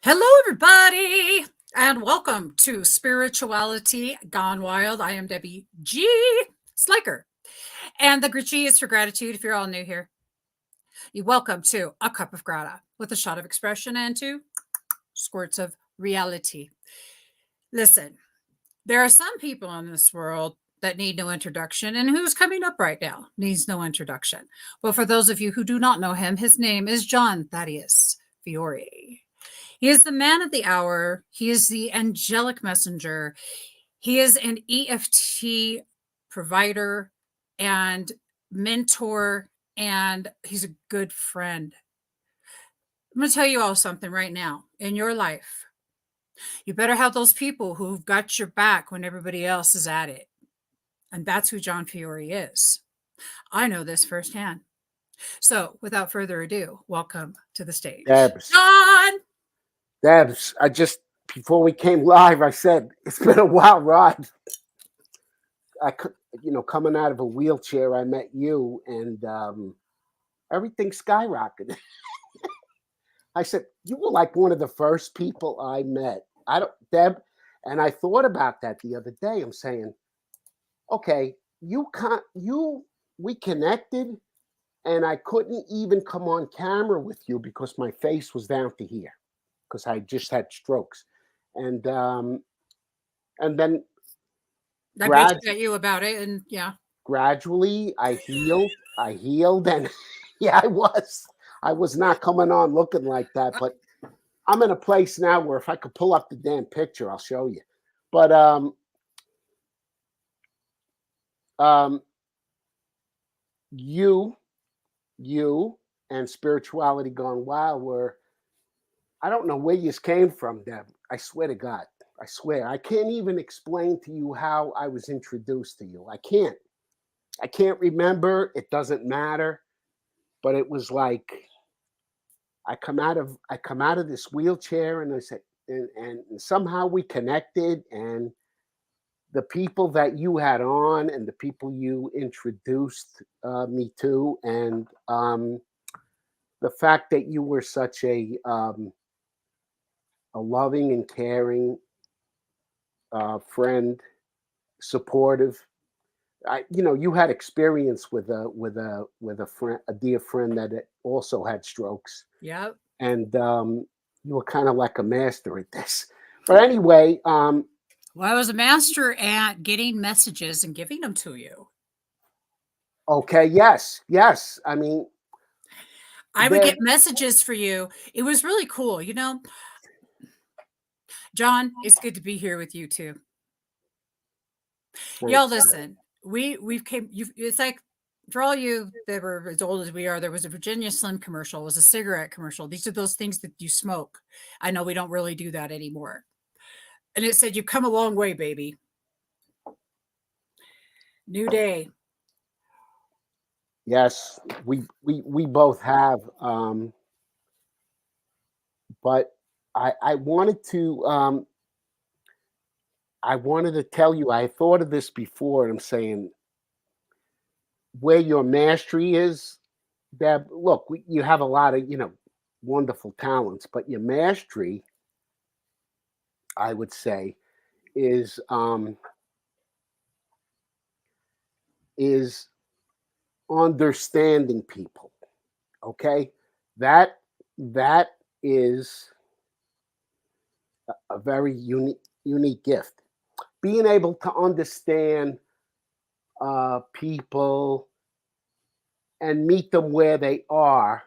Hello, everybody, and welcome to Spirituality Gone Wild. I am Debbie G. Sliker, and the G is for gratitude. If you're all new here, you're welcome to A Cup of Grata with a shot of expression and two squirts of reality. Listen, there are some people in this world that need no introduction, and who's coming up right now needs no introduction. Well, for those of you who do not know him, his name is John Thaddeus Fiore. He is the man of the hour. He is the angelic messenger. He is an EFT provider and mentor, and he's a good friend. I'm going to tell you all something right now. In your life, you better have those people who've got your back when everybody else is at it. And that's who John Fiore is. I know this firsthand. So without further ado, welcome to the stage. John! Debs, before we came live, I said, it's been a wild ride. Coming out of a wheelchair, I met you and everything skyrocketed. I said, you were like one of the first people I met. And I thought about that the other day. I'm saying, okay, we connected and I couldn't even come on camera with you because my face was down to here because I just had strokes. And then I bitched at you about it, and yeah. Gradually I healed and yeah, I was not coming on looking like that, but I'm in a place now where if I could pull up the damn picture, I'll show you. But you and Spirituality Gone Wild were, I don't know where you came from, Deb. I swear to God. I swear. I can't even explain to you how I was introduced to you. I can't remember. It doesn't matter. But it was like I come out of this wheelchair and I said, and somehow we connected, and the people that you had on and the people you introduced me to, and the fact that you were such a loving and caring friend, supportive. You had experience with a friend, a dear friend that also had strokes. Yep. And you were kind of like a master at this. But anyway, well, I was a master at getting messages and giving them to you. Okay. Yes. I mean, I would get messages for you. It was really cool. John, it's good to be here with you too. Y'all listen, it's like, for all you that were as old as we are, there was a Virginia Slim commercial. It was a cigarette commercial. These are those things that you smoke. I know we don't really do that anymore. And it said, "You've come a long way, baby. New day." Yes, we both have. But I wanted to tell you, I thought of this before, and I'm saying where your mastery is, Deb. Look, you have a lot of wonderful talents, but your mastery, I would say, is understanding people. Okay, that is a very unique gift. Being able to understand people and meet them where they are,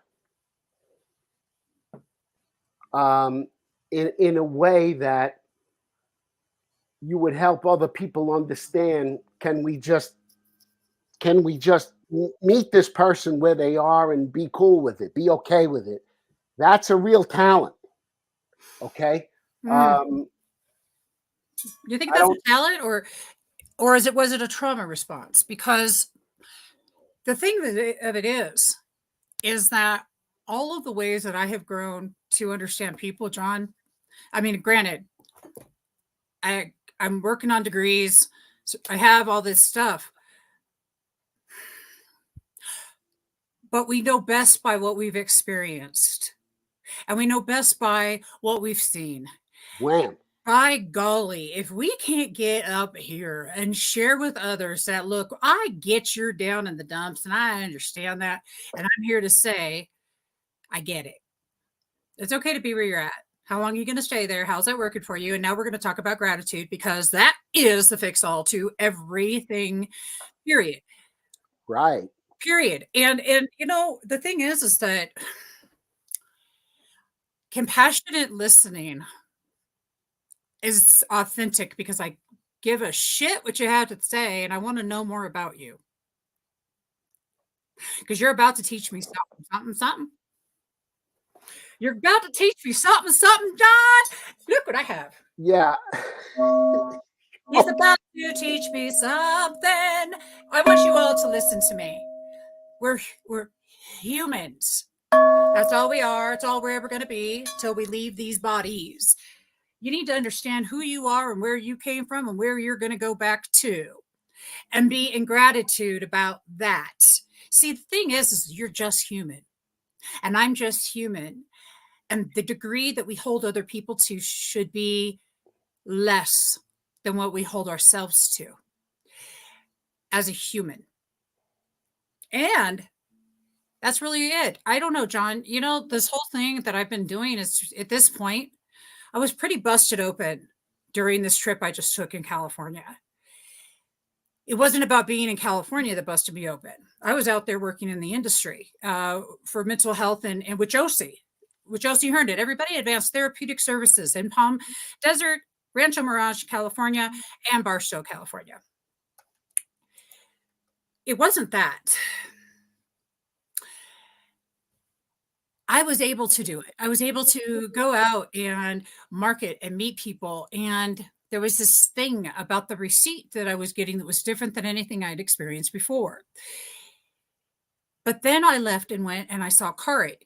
in a way that you would help other people understand. Can we just meet this person where they are and be cool with it, be okay with it? That's a real talent. Okay. You think that's a talent, or was it a trauma response? Because the thing of it is that all of the ways that I have grown to understand people, John, I mean, granted, I'm working on degrees, so I have all this stuff, but we know best by what we've experienced. and we know best by what we've seen. Wham. By golly, if we can't get up here and share with others that, look, I get you're down in the dumps and I understand that. And I'm here to say, I get it. It's okay to be where you're at. How long are you going to stay there? How's that working for you? And now we're going to talk about gratitude because that is the fix all to everything, period. Right. Period. And you know, the thing is that compassionate listening is authentic because I give a shit what you have to say and I want to know more about you. Because you're about to teach me something, something, something. You're about to teach me something, something, John. Look what I have. Yeah. He's about to teach me something. I want you all to listen to me. We're humans. That's all we are. It's all we're ever going to be till we leave these bodies. You need to understand who you are and where you came from and where you're going to go back to, and be in gratitude about that. See, the thing is you're just human, and I'm just human. And the degree that we hold other people to should be less than what we hold ourselves to as a human. And that's really it. I don't know, John. You know, this whole thing that I've been doing is at this point, I was pretty busted open during this trip I just took in California. It wasn't about being in California that busted me open. I was out there working in the industry for mental health and with Josie. With Josie Herndon, Everybody Advanced Therapeutic Services in Palm Desert, Rancho Mirage, California, and Barstow, California. It wasn't that. I was able to do it. I was able to go out and market and meet people. And there was this thing about the receipt that I was getting that was different than anything I'd experienced before. But then I left and went and I saw Kari.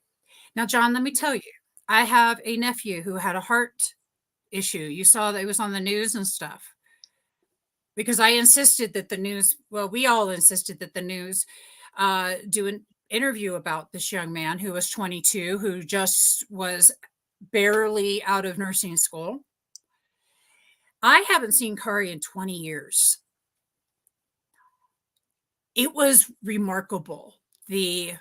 Now, John, let me tell you, I have a nephew who had a heart issue. You saw that it was on the news and stuff. Because I insisted that the news, well, we all insisted that the news do an interview about this young man who was 22, who just was barely out of nursing school. I haven't seen Kari in 20 years. It was remarkable, the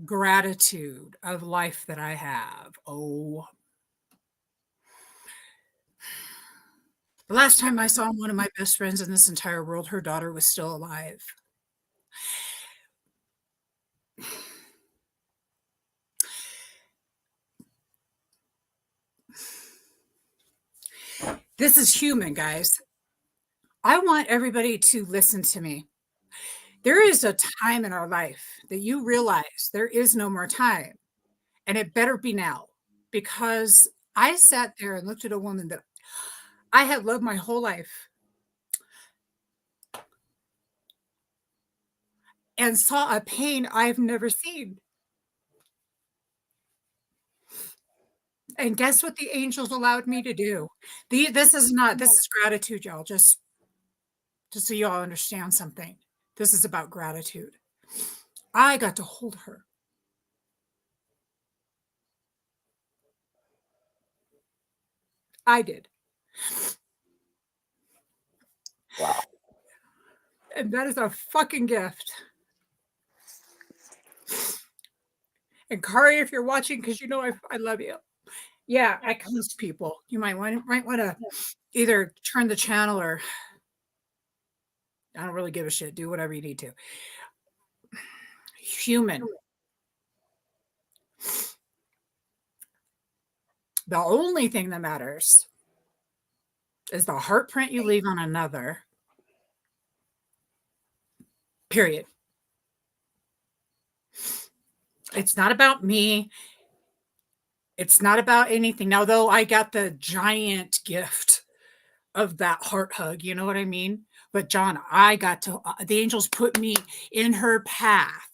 gratitude of life that I have. Oh, the last time I saw one of my best friends in this entire world, her daughter was still alive. This is human, guys. I want everybody to listen to me. There is a time in our life that you realize there is no more time, and it better be now, because I sat there and looked at a woman that I had loved my whole life and saw a pain I've never seen. And guess what the angels allowed me to do? This is gratitude, y'all. Just so you all understand something. This is about gratitude. I got to hold her. I did. Wow. And that is a fucking gift. And Kari, if you're watching, because you know I love you. Yeah, I coach people. You might want to either turn the channel or I don't really give a shit. Do whatever you need to. Human. The only thing that matters is the heart print you leave on another. Period. It's not about me. It's not about anything. Now, though, I got the giant gift of that heart hug. You know what I mean? But John, I got to, the angels put me in her path.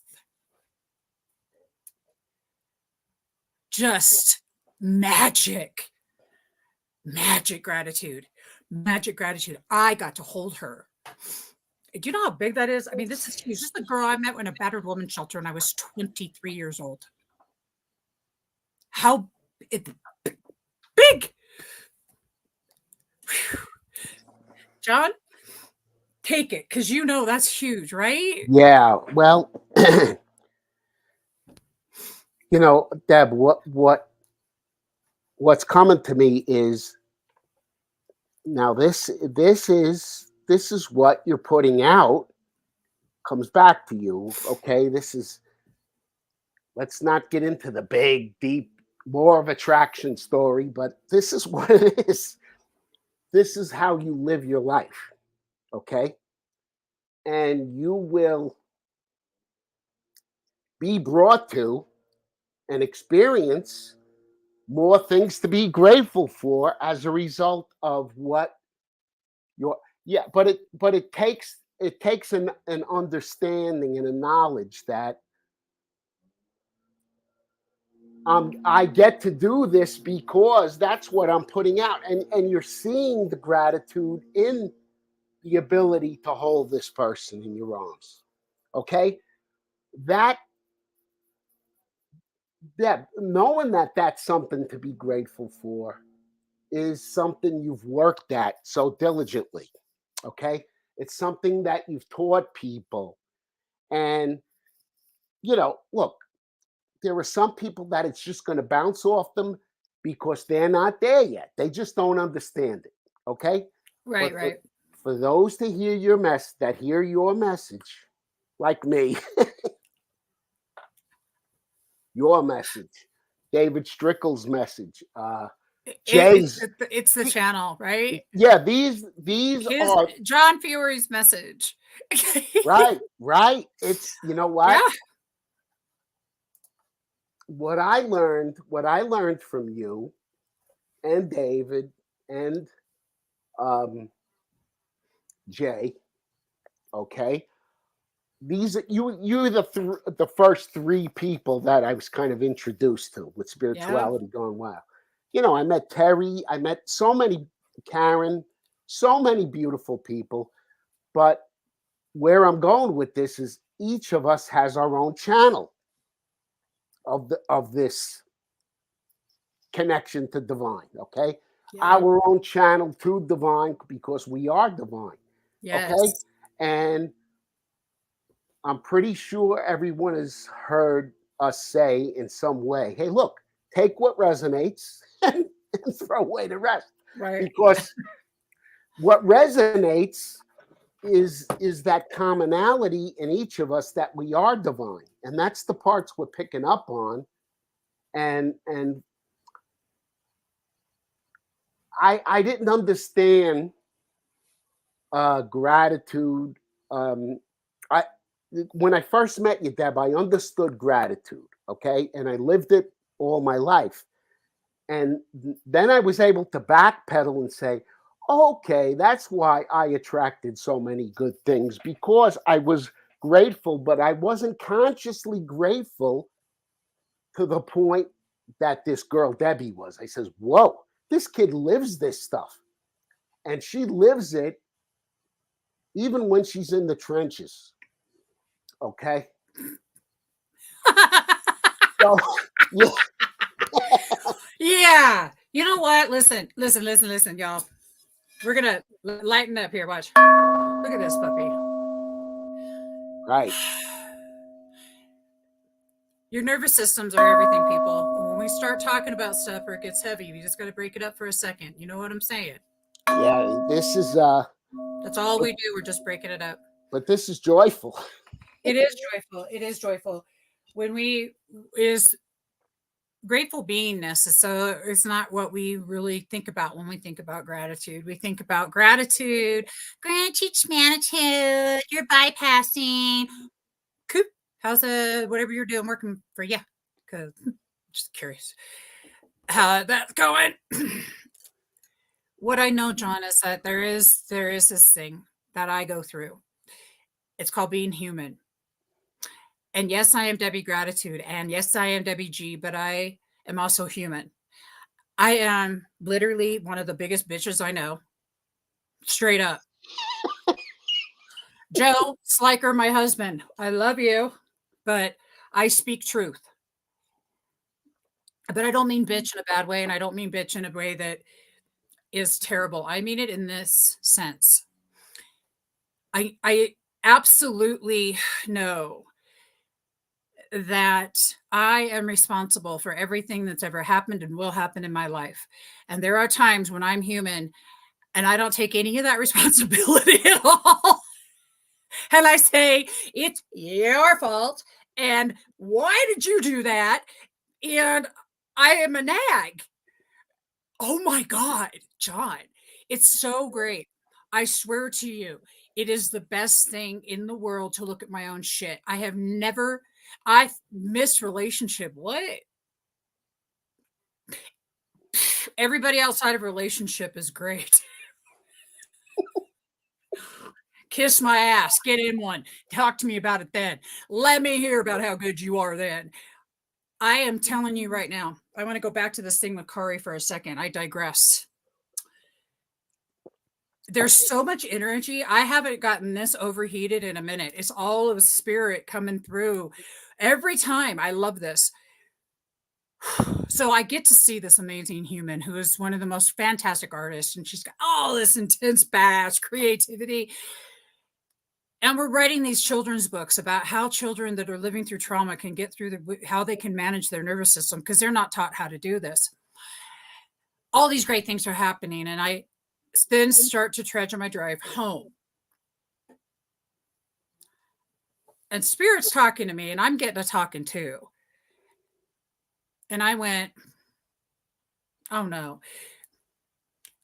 Just magic gratitude. I got to hold her. Do you know how big that is? I mean, this is huge. This is the girl I met in a battered woman shelter, and I was 23 years old. how big. John, take it, because you know that's huge, right? Yeah. Well, Deb, what's coming to me is now this is what you're putting out comes back to you. Okay, let's not get into the big, deep, law of attraction story, but this is what it is. This is how you live your life. Okay, and you will be brought to and experience more things to be grateful for as a result of what your yeah but it takes an understanding and a knowledge that I get to do this because that's what I'm putting out, and you're seeing the gratitude in the ability to hold this person in your arms. Okay, that knowing that that's something to be grateful for is something you've worked at so diligently. Okay, it's something that you've taught people, and look, there are some people that it's just going to bounce off them because they're not there yet. They just don't understand it. Okay. Right, But right. for those to hear your message, like me, your message, David Strickle's message, Jay's, It's the channel, right? yeah, these His are John Fiore's message. right. It's, you know Yeah. what I learned from you and David and um, Jay. Okay, these you're the first three people that I was kind of introduced to with Yeah. spirituality gone wild. I met Terry, I met so many Karen, so many beautiful people. But where I'm going with this is each of us has our own channel of this connection to divine. Okay, Yeah. our own channel to divine because we are divine. Okay, Yes. and I'm pretty sure everyone has heard us say in some way, hey, look, take what resonates and throw away the rest. Right. Because what resonates is that commonality in each of us that we are divine. And that's the parts we're picking up on. And I didn't understand gratitude. I when I first met you, Deb, I understood gratitude, okay, and I lived it all my life. And then I was able to backpedal and say, okay, that's why I attracted so many good things because I was grateful, but I wasn't consciously grateful to the point that this girl Debbie was. I says, whoa, this kid lives this stuff, and she lives it even when she's in the trenches. Okay. So, yeah. Yeah. You know what? Listen, y'all. We're gonna lighten up here. Watch. Look at this puppy. Right. Your nervous systems are everything, people. When we start talking about stuff or it gets heavy, you just got to break it up for a second. You know what I'm saying? Yeah. This is That's all we do. We're just breaking it up. but this is joyful. It is joyful. It is joyful. When we is grateful beingness. So it's not what we really think about when we think about gratitude. We think about gratitude, gratitude, you're bypassing. Coop, how's whatever you're doing working for you? Because just curious how that's going. What I know, John, is that there is this thing that I go through. It's called being human. And yes, I am Debbie Gratitude. And yes, I am Debbie G, but I am also human. I am literally one of the biggest bitches I know. Straight up. Joe Sliker, my husband, I love you, but I speak truth. But I don't mean bitch in a bad way, and I don't mean bitch in a way that is terrible. I mean it in this sense. I absolutely know that I am responsible for everything that's ever happened and will happen in my life. And there are times when I'm human and I don't take any of that responsibility at all. And I say, it's your fault. And why did you do that? And I am a nag. Oh my God, John, it's so great. I swear to you, it is the best thing in the world to look at my own shit. I miss relationship. What? Everybody outside of relationship is great. Kiss my ass, get in one. Talk to me about it then. Let me hear about how good you are then. I am telling you right now, I want to go back to this thing with Kari for a second. I digress. There's so much energy. I haven't gotten this overheated in a minute. It's all of spirit coming through every time. I love this. So I get to see this amazing human who is one of the most fantastic artists, and she's got all this intense badass creativity. And we're writing these children's books about how children that are living through trauma can get through how they can manage their nervous system, because they're not taught how to do this. All these great things are happening, and I then start to trudge on my drive home. And Spirit's talking to me, and I'm getting a talking too. And I went, oh no.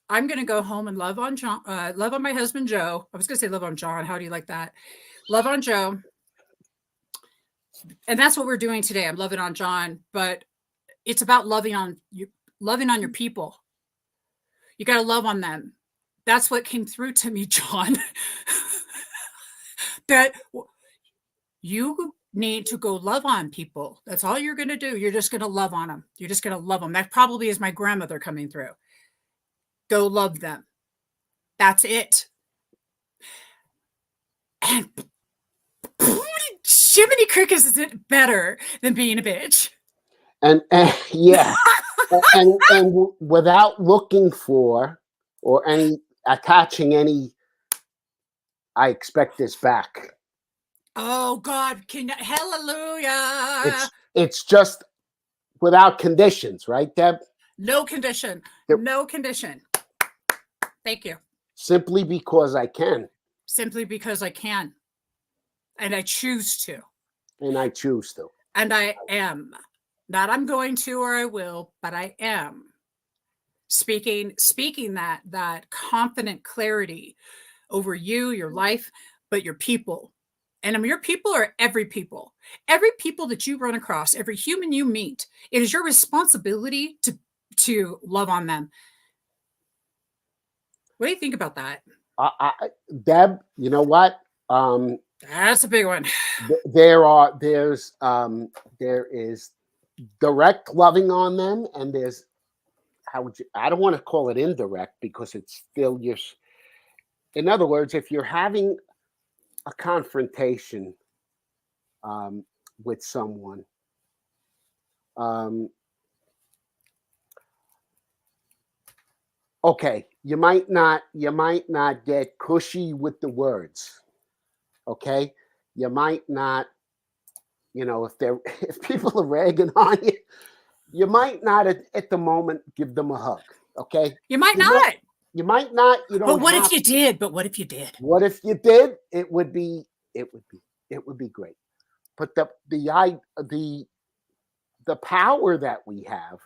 I'm going to go home and love on John, love on my husband, Joe. I was going to say love on John. How do you like that? Love on Joe. And that's what we're doing today. I'm loving on John, but it's about loving on your people. You got to love on them. That's what came through to me, John. That you need to go love on people. That's all you're going to do. You're just going to love on them. You're just going to love them. That probably is my grandmother coming through. Go love them. That's it. And Jiminy Crickets is it better than being a bitch. And yeah, and without looking for or attaching any, I expect this back. Oh God, hallelujah. It's just without conditions, right, Deb? No condition. No condition. Thank you. Simply because I can. Simply because I can. And I choose to. And I choose to. And I am. Not I'm going to or I will, but I am. Speaking that confident clarity over you, your life, but your people. And your people are every people that you run across, every human you meet. It is your responsibility to love on them. What do you think about that? Deb, you know what? That's a big one. There is direct loving on them, and there's I don't want to call it indirect because it's still in other words, if you're having a confrontation with someone, okay, you might not get cushy with the words. Okay, you might not, if people are ragging on you, you might not at the moment give them a hug. Okay, you might not. You might not. You don't. But what if you did? What if you did? What if you did? It would be great. But the power that we have,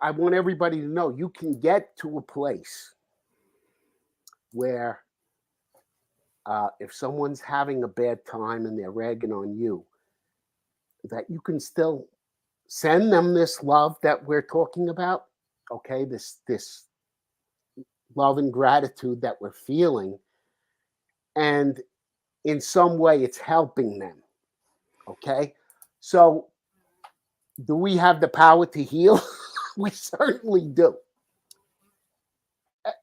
I want everybody to know you can get to a place where if someone's having a bad time and they're ragging on you, that you can still send them this love that we're talking about. Okay, this love and gratitude that we're feeling, and in some way it's helping them. Okay, so do we have the power to heal? We certainly do.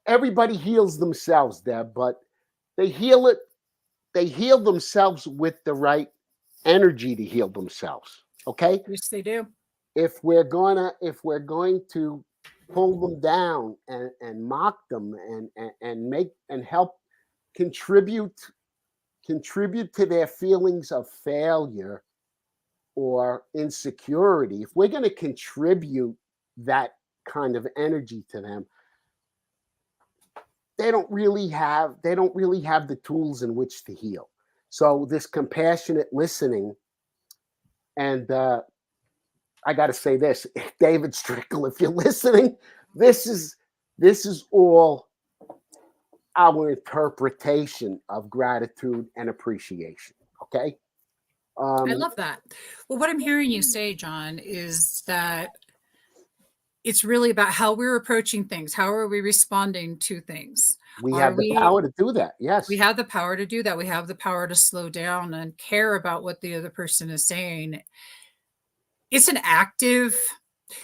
Everybody heals themselves, Deb, but they heal themselves with the right energy to heal themselves. Okay, Yes, they do. if we're going to pull them down and mock them and make and help contribute to their feelings of failure or insecurity, if we're going to contribute that kind of energy to them, they don't really have the tools in which to heal. So this compassionate listening, and I got to say this, David Strickle, if you're listening, this is all our interpretation of gratitude and appreciation. Okay. I Um, love that. Well, what I'm hearing you say, John, is that it's really about how we're approaching things. How are we responding to things? we Are have the power we to do that. we Yes. have the power to do that. We have the power to slow down and care about what the other person is saying. It's an active,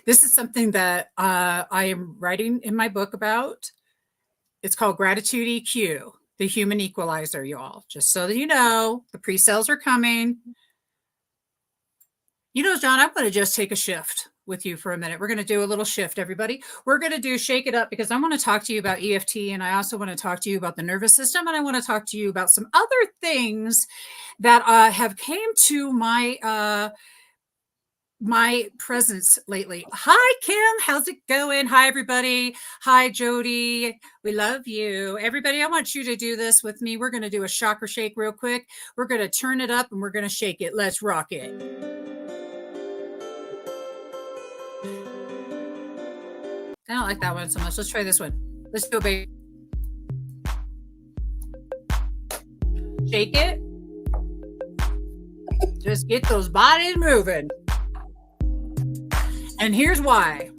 this is something that I am writing in my book about. It's called Gratitude EQ, the human equalizer, y'all. Just so that you know, the pre-sales are coming. You know, John, I'm going to just take a shift with you for a minute. We're going to do a little shift, everybody. We're going to do Shake It Up because I want to talk to you about EFT, and I also want to talk to you about the nervous system, and I want to talk to you about some other things that have came to my presence lately. Hi, Kim. How's it going? Hi, everybody. Hi, Jody. We love you. Everybody, I want you to do this with me. We're going to do a chakra shake real quick. We're going to turn it up and we're going to shake it. Let's rock it. I don't like that one so much. Let's try this one. Let's do it, baby. Shake it. Just get those bodies moving. And here's why.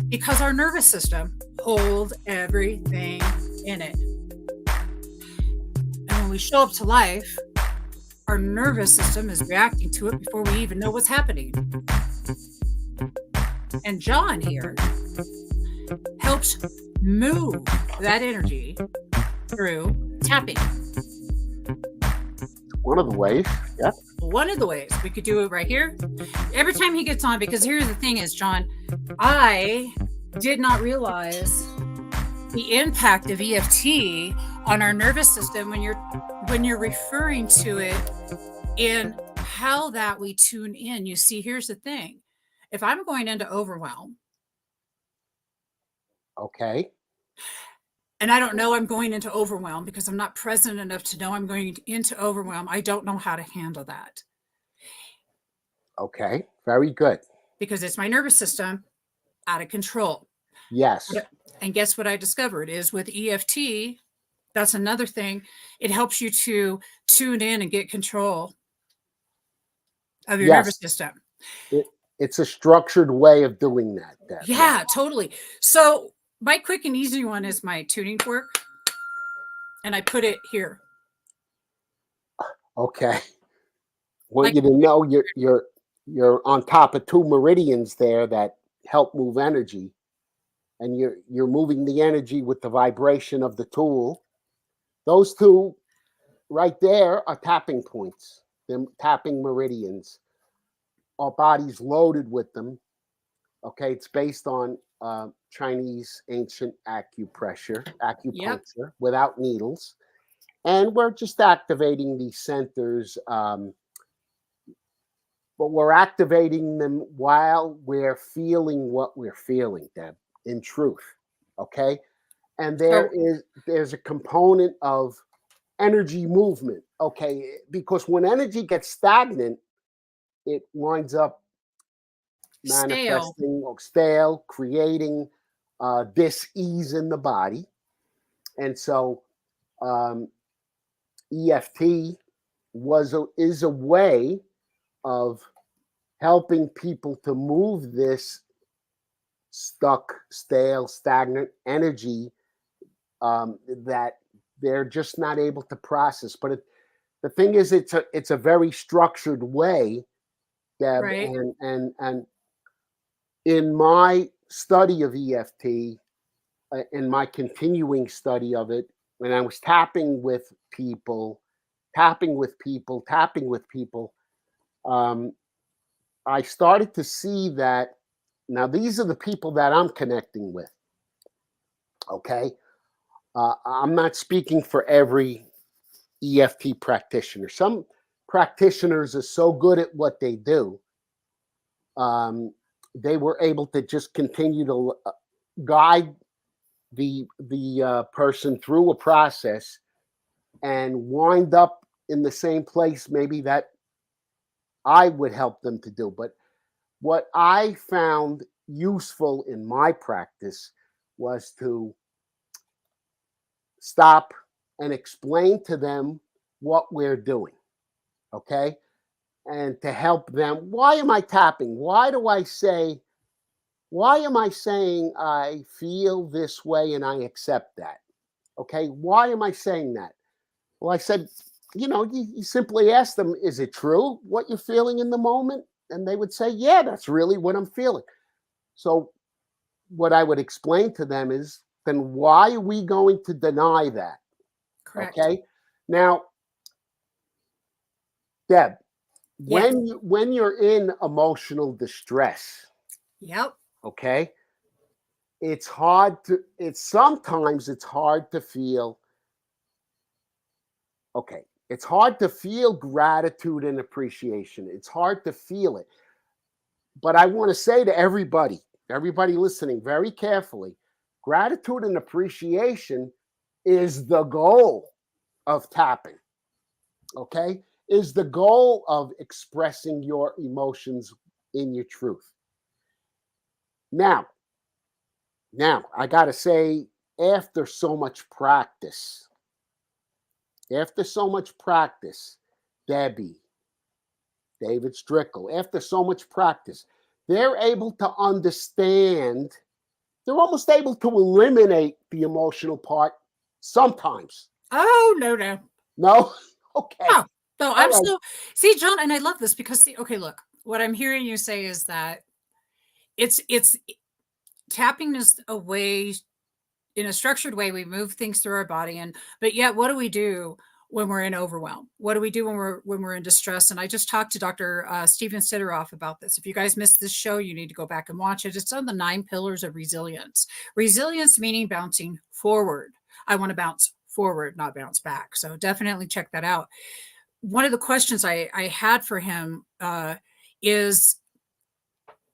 Because our nervous system holds everything in it. And when we show up to life, our nervous system is reacting to it before we even know what's happening. And John here helps move that energy through tapping. One of the ways. Yeah. One of the ways we could do it right here. Every time he gets on, because here's the thing is, John, I did not realize the impact of EFT on our nervous system when you're referring to it in how that we tune in. You see, here's the thing. If I'm going into overwhelm, Okay. and I don't know I'm going into overwhelm because I'm not present enough to know I'm going into overwhelm, I don't know how to handle that. Okay. Very good. Because it's my nervous system out of control. Yes. And guess what I discovered is with EFT, that's another thing. It helps you to tune in and get control of your nervous system. It's a structured way of doing that. Yeah, totally. So my quick and easy one is my tuning fork. And I put it here. Okay. Want you to know you're on top of two meridians there that help move energy, and you're moving the energy with the vibration of the tool. Those two right there are tapping points. They're tapping meridians. Our body's loaded with them. Okay, it's based on Chinese ancient acupuncture without needles, and we're just activating these centers. But we're activating them while we're feeling what we're feeling, Deb, in truth. Okay. And there's a component of energy movement. Okay. Because when energy gets stagnant, it winds up manifesting or stale, creating dis-ease in the body. And so EFT is a way of helping people to move this stuck, stale, stagnant energy that they're just not able to process. But the thing is, it's a very structured way, Deb, right. and in my study of EFT, in my continuing study of it, when I was tapping with people, I started to see that now these are the people that I'm connecting with. Okay. I'm not speaking for every EFT practitioner. Some practitioners are so good at what they do, um, they were able to just continue to guide the person through a process and wind up in the same place maybe that I would help them to do. But what I found useful in my practice was to stop and explain to them what we're doing. Okay. And to help them, why am I tapping? Why am I saying I feel this way and I accept that? Okay. Why am I saying that? Well, I said, you simply ask them, is it true what you're feeling in the moment? And they would say, yeah, that's really what I'm feeling. So, what I would explain to them is, then why are we going to deny that? Correct. Okay. Now, Deb, Yes. when you're in emotional distress, Yep. okay, it's hard to feel, okay, it's hard to feel gratitude and appreciation. It's hard to feel it. But I want to say to everybody listening very carefully, gratitude and appreciation is the goal of tapping, okay? Is the goal of expressing your emotions in your truth. Now, I got to say, after so much practice, after so much practice, Debbie, David Strickle, after so much practice, they're able to understand, they're almost able to eliminate the emotional part sometimes. Oh, no, no. No? Okay. Oh, no, All I'm right. so see, John, and I love this because okay, look, what I'm hearing you say is that it's tapping is a way in a structured way we move things through our body and but yet what do we do when we're in overwhelm? What do we do when we're in distress? And I just talked to Dr. Steven Sideroff about this. If you guys missed this show, you need to go back and watch it. It's on the 9 pillars of resilience. Resilience meaning bouncing forward. I want to bounce forward, not bounce back. So definitely check that out. One of the questions I had for him is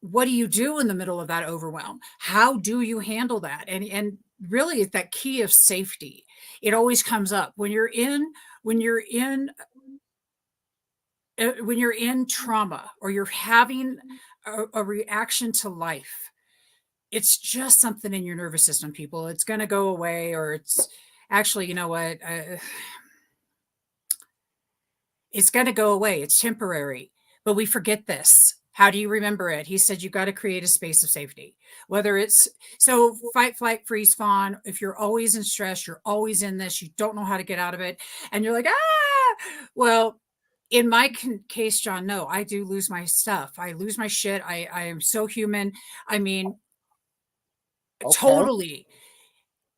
what do you do in the middle of that overwhelm? How do you handle that? And really it's that key of safety. It always comes up when you're in when you're in when you're in trauma or you're having a reaction to life. It's just something in your nervous system, people. It's going to go away, or it's actually, you know what? It's going to go away. It's temporary, but we forget this. How do you remember it? He said, you got to create a space of safety, whether it's so fight, flight, freeze, fawn. If you're always in stress, you're always in this, you don't know how to get out of it. And you're like, well, in my case, John, no, I do lose my stuff. I lose my shit. I am so human. I mean, Okay. totally.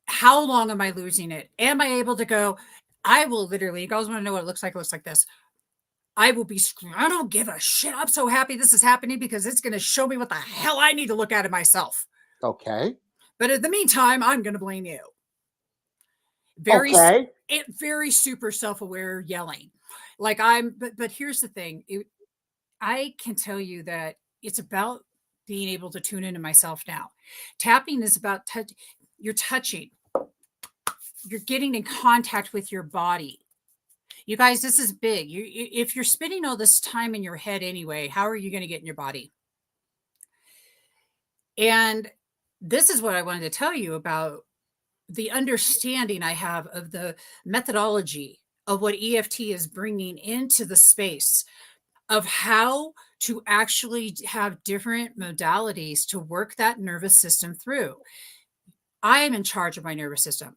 How long am I losing it? Am I able to go? I will literally, you guys want to know what it looks like? It looks like this. I will be screaming. I don't give a shit. I'm so happy this is happening because it's going to show me what the hell I need to look at in myself. Okay. But in the meantime, I'm going to blame you. Very, Okay. very super self-aware yelling. But here's the thing. I can tell you that it's about being able to tune into myself now. Tapping is about you're touching, you're getting in contact with your body. You guys, this is big. If you're spending all this time in your head anyway, how are you going to get in your body? And this is what I wanted to tell you about the understanding I have of the methodology of what EFT is bringing into the space of how to actually have different modalities to work that nervous system through. I am in charge of my nervous system.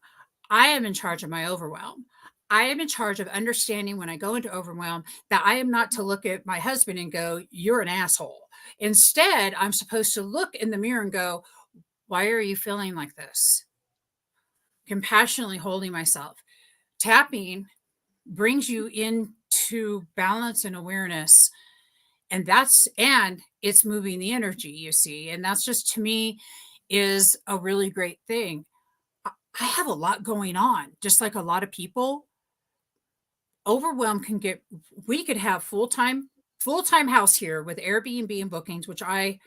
I am in charge of my overwhelm. I am in charge of understanding when I go into overwhelm that I am not to look at my husband and go, you're an asshole. Instead, I'm supposed to look in the mirror and go, why are you feeling like this? Compassionately holding myself. Tapping brings you into balance and awareness And it's moving the energy, you see. And that's just, to me, is a really great thing. I have a lot going on, just like a lot of people. Overwhelm can get, we could have full-time house here with Airbnb and bookings, which I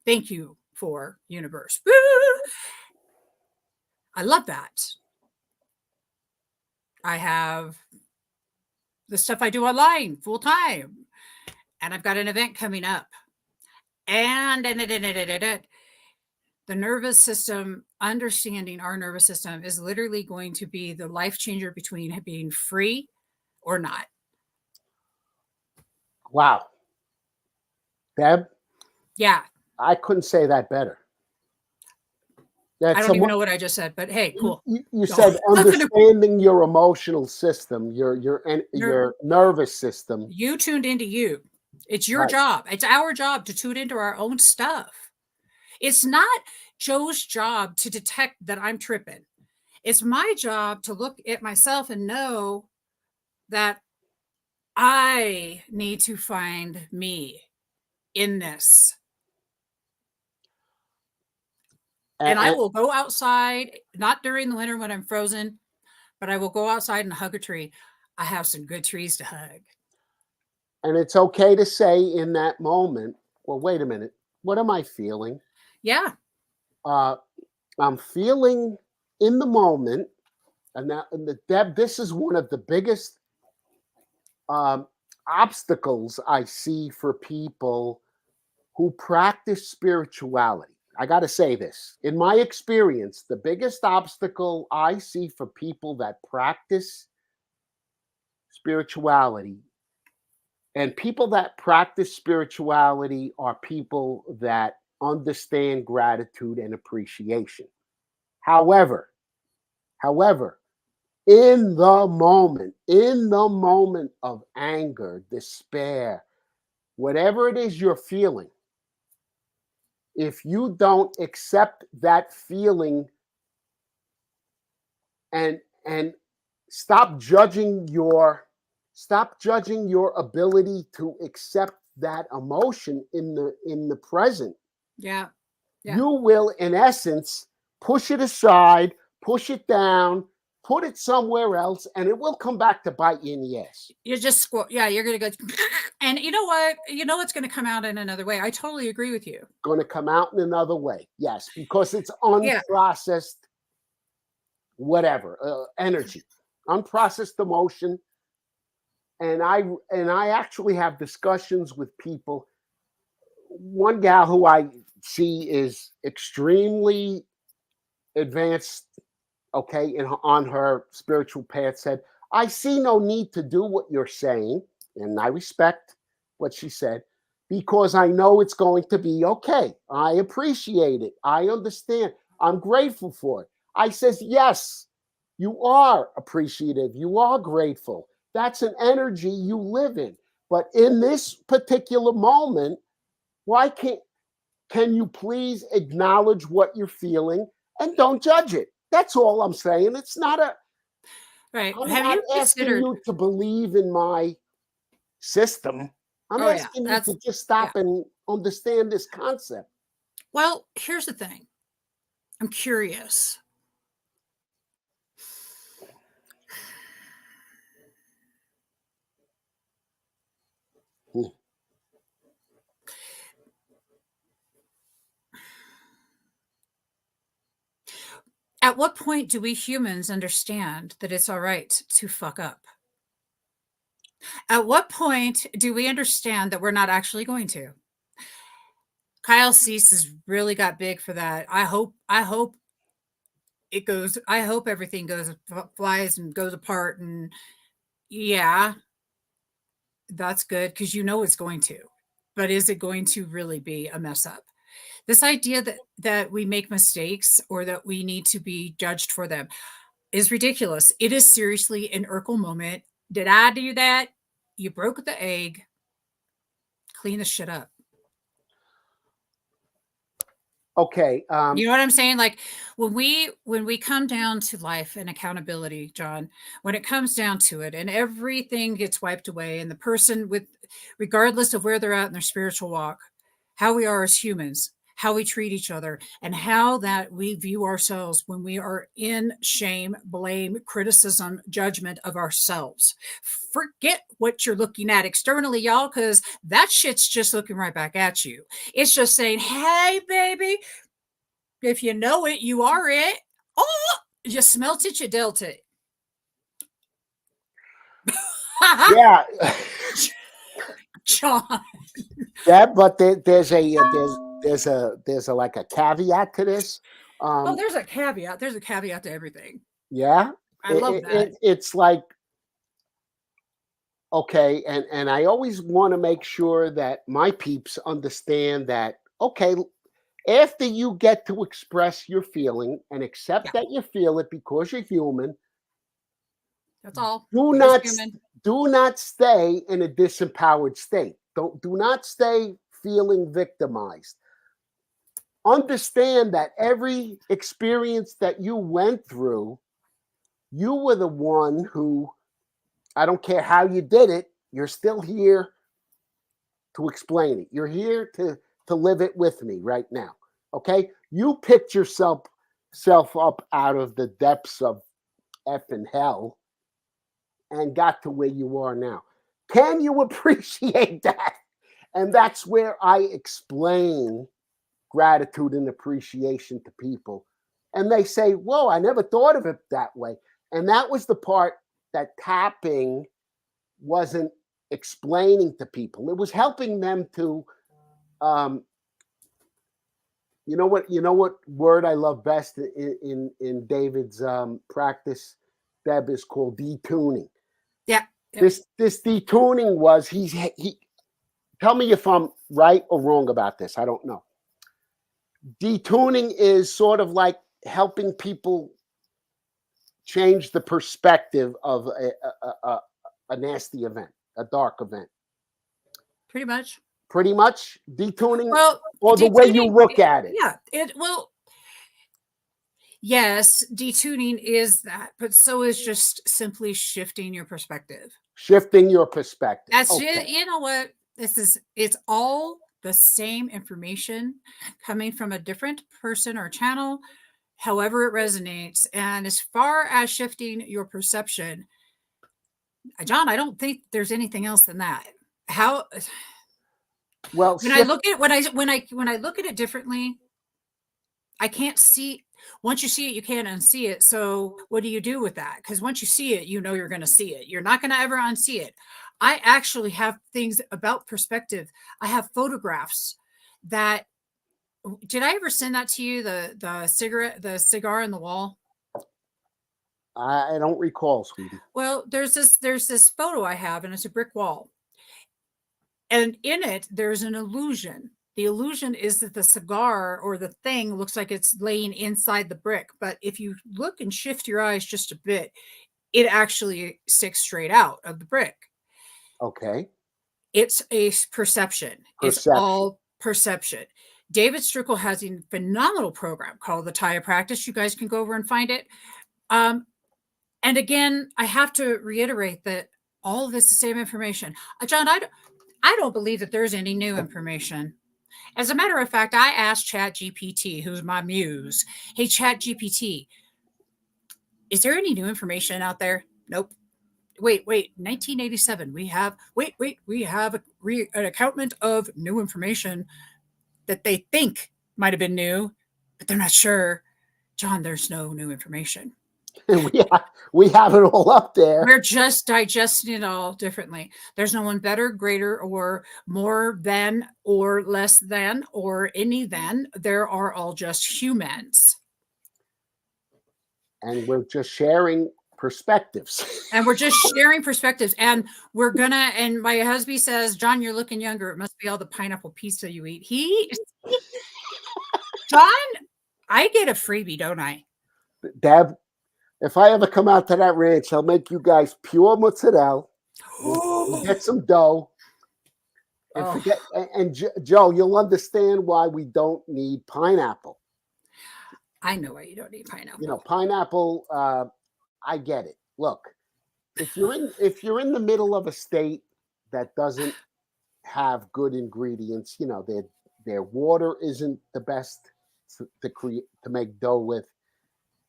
thank you for, universe. Woo! I love that. I have the stuff I do online full time, and I've got an event coming up. And the nervous system, understanding our nervous system is literally going to be the life changer between being free or not. Wow. Deb? Yeah. I couldn't say that better. I don't even know what I just said, but hey, cool. You said understanding your emotional system, your nervous system. You tuned into you. It's your job. It's our job to tune into our own stuff. It's not Joe's job to detect that I'm tripping. It's my job to look at myself and know that I need to find me in this. And I will go outside, not during the winter when I'm frozen, but I will go outside and hug a tree. I have some good trees to hug. And it's okay to say in that moment, well, wait a minute, what am I feeling? Yeah. I'm feeling in the moment, and Deb, this is one of the biggest obstacles I see for people who practice spirituality. I got to say this. In my experience, the biggest obstacle I see for people that practice spirituality, and people that practice spirituality are people that understand gratitude and appreciation. However, in the moment of anger, despair, whatever it is you're feeling, if you don't accept that feeling and stop judging your ability to accept that emotion in the present, yeah. You will, in essence, push it aside, push it down, put it somewhere else, and it will come back to bite you in the ass. You're just, you're going to go, and you know what? You know it's going to come out in another way. I totally agree with you. Going to come out in another way, yes, because it's unprocessed, whatever, energy, unprocessed emotion. And I actually have discussions with people. One gal who I see is extremely advanced, okay, on her spiritual path, said, I see no need to do what you're saying, and I respect what she said, because I know it's going to be okay. I appreciate it. I understand. I'm grateful for it. I says, yes, you are appreciative. You are grateful. That's an energy you live in. But in this particular moment, can you please acknowledge what you're feeling and don't judge it? That's all I'm saying. It's not right. I'm not asking you to believe in my system. I'm asking you to just stop and understand this concept. Well, here's the thing. I'm curious. At what point do we humans understand that it's all right to fuck up? At what point do we understand that we're not actually going to? Kyle Cease has really got big for that. I hope it goes, I hope everything flies and goes apart, and yeah, that's good, because you know it's going to. But is it going to really be a mess up? This idea that we make mistakes or that we need to be judged for them is ridiculous. It is seriously an Urkel moment. Did I do that? You broke the egg. Clean the shit up. Okay. You know what I'm saying? Like when we come down to life and accountability, John, when it comes down to it and everything gets wiped away and the person with regardless of where they're at in their spiritual walk, how we are as humans, how we treat each other, and how that we view ourselves when we are in shame, blame, criticism, judgment of ourselves. Forget what you're looking at externally, y'all, because that shit's just looking right back at you. It's just saying, hey, baby, if you know it, you are it. Oh, you smelt it, you dealt it. Yeah. John. Yeah, but there's a like a caveat to this. Oh, Um, there's a caveat. There's a caveat to everything. yeah, I love that. it's like okay, and I always want to make sure that my peeps understand that okay, after you get to express your feeling and accept Yeah, that you feel it because you're human, that's all. do We're just not human. do not stay in a disempowered state. Do not stay feeling victimized. Understand that every experience that you went through, you were the one who, I don't care how you did it, you're still here to explain it. You're here to live it with me right now. Okay? You picked yourself up out of the depths of effing hell and got to where you are now. Can you appreciate that? And that's where I explain gratitude and appreciation to people. And they say, whoa, I never thought of it that way. And that was the part that tapping wasn't explaining to people. It was helping them to, um, you know what word I love best in David's practice, Deb, is called detuning. Yeah. Yep. This detuning was he. Tell me if I'm right or wrong about this. I don't know. Detuning is sort of like helping people change the perspective of a nasty event, a dark event. Pretty much. Pretty much detuning Well, or the way you detuning, look at it. yeah, yes, detuning is that, but so is just simply shifting your perspective. Shifting your perspective. That's Okay. you know what? It's all the same information coming from a different person or channel, however it resonates. And as far as shifting your perception, John, I don't think there's anything else than that. How Well, when I shift. look at when I look at it differently, I can't see once you see it, you can't unsee it. So what do you do with that? Because once you see it, you know you're going to see it. You're not going to ever unsee it. I actually have things about perspective. I have photographs that did I ever send that to you? The cigar in the wall? I don't recall, sweetie. Well, there's this photo I have, and it's a brick wall. And in it, there's an illusion. The illusion is that the cigar or the thing looks like it's laying inside the brick. But if you look and shift your eyes just a bit, it actually sticks straight out of the brick. Okay. It's a perception. It's Perception. all perception. David Strickle has a phenomenal program called the Taya Practice. You guys can go over and find it. And again, I have to reiterate that all of this is the same information. John, I don't believe that there's any new information. As a matter of fact, I asked ChatGPT, who's my muse, hey, ChatGPT, is there any new information out there? Nope. Wait, 1987. We have an accountment of new information that they think might have been new, but they're not sure. John, there's no new information. we have it all up there. We're just digesting it all differently. There's no one better, greater, or more than, or less than, or any than. There are all just humans. And we're just sharing perspectives. And we're just sharing perspectives. And we're gonna, and my husband says, John, you're looking younger. It must be all the pineapple pizza you eat. John, I get a freebie, don't I? Deb, if I ever come out to that ranch, I'll make you guys pure mozzarella. We'll get some dough. And Oh, forget, and Joe, you'll understand why we don't need pineapple. I know why you don't need pineapple. Pineapple. I get it. Look, if you're in the middle of a state that doesn't have good ingredients, their water isn't the best to create to make dough with,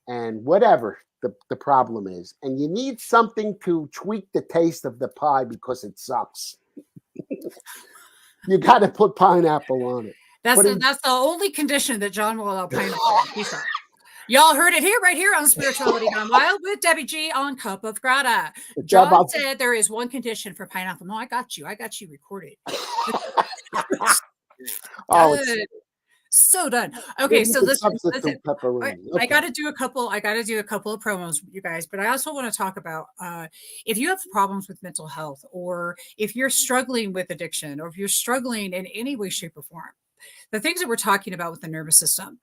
and whatever the problem is, and you need something to tweak the taste of the pie because it sucks. You got to put pineapple on it. That's Put the, in that's the only condition that John will allow pineapple on pizza. Y'all heard it here, right here on Spirituality Gone Wild with Debbie G on Cup of Grata. John said there is one condition for pineapple. No, I got you. I got you recorded. Oh, Good. So done. Okay, so listen. Pepperoni. I got to do a couple. I got to do a couple of promos, you guys. But I also want to talk about if you have problems with mental health, or if you're struggling with addiction, or if you're struggling in any way, shape, or form. The things that we're talking about with the nervous system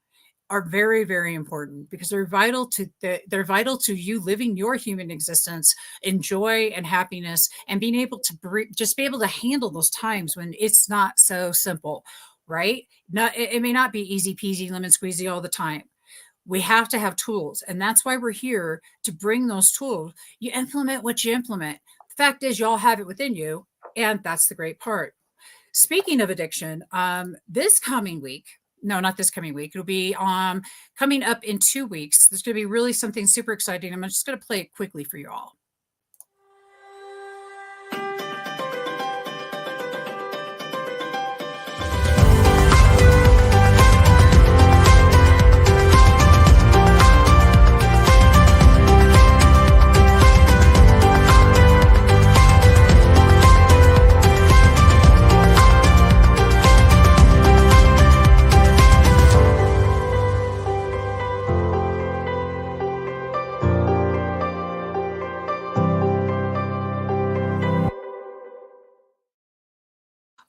are very, very important because they're vital to you living your human existence in joy and happiness, and being able to just be able to handle those times when it's not so simple, right? It may not be easy peasy lemon squeezy all the time. We have to have tools, and that's why we're here to bring those tools. You implement what you implement. The fact is, y'all have it within you, and that's the great part. Speaking of addiction, this coming week, no, not this coming week. It'll be coming up in 2 weeks. There's going to be really something super exciting. I'm just going to play it quickly for you all.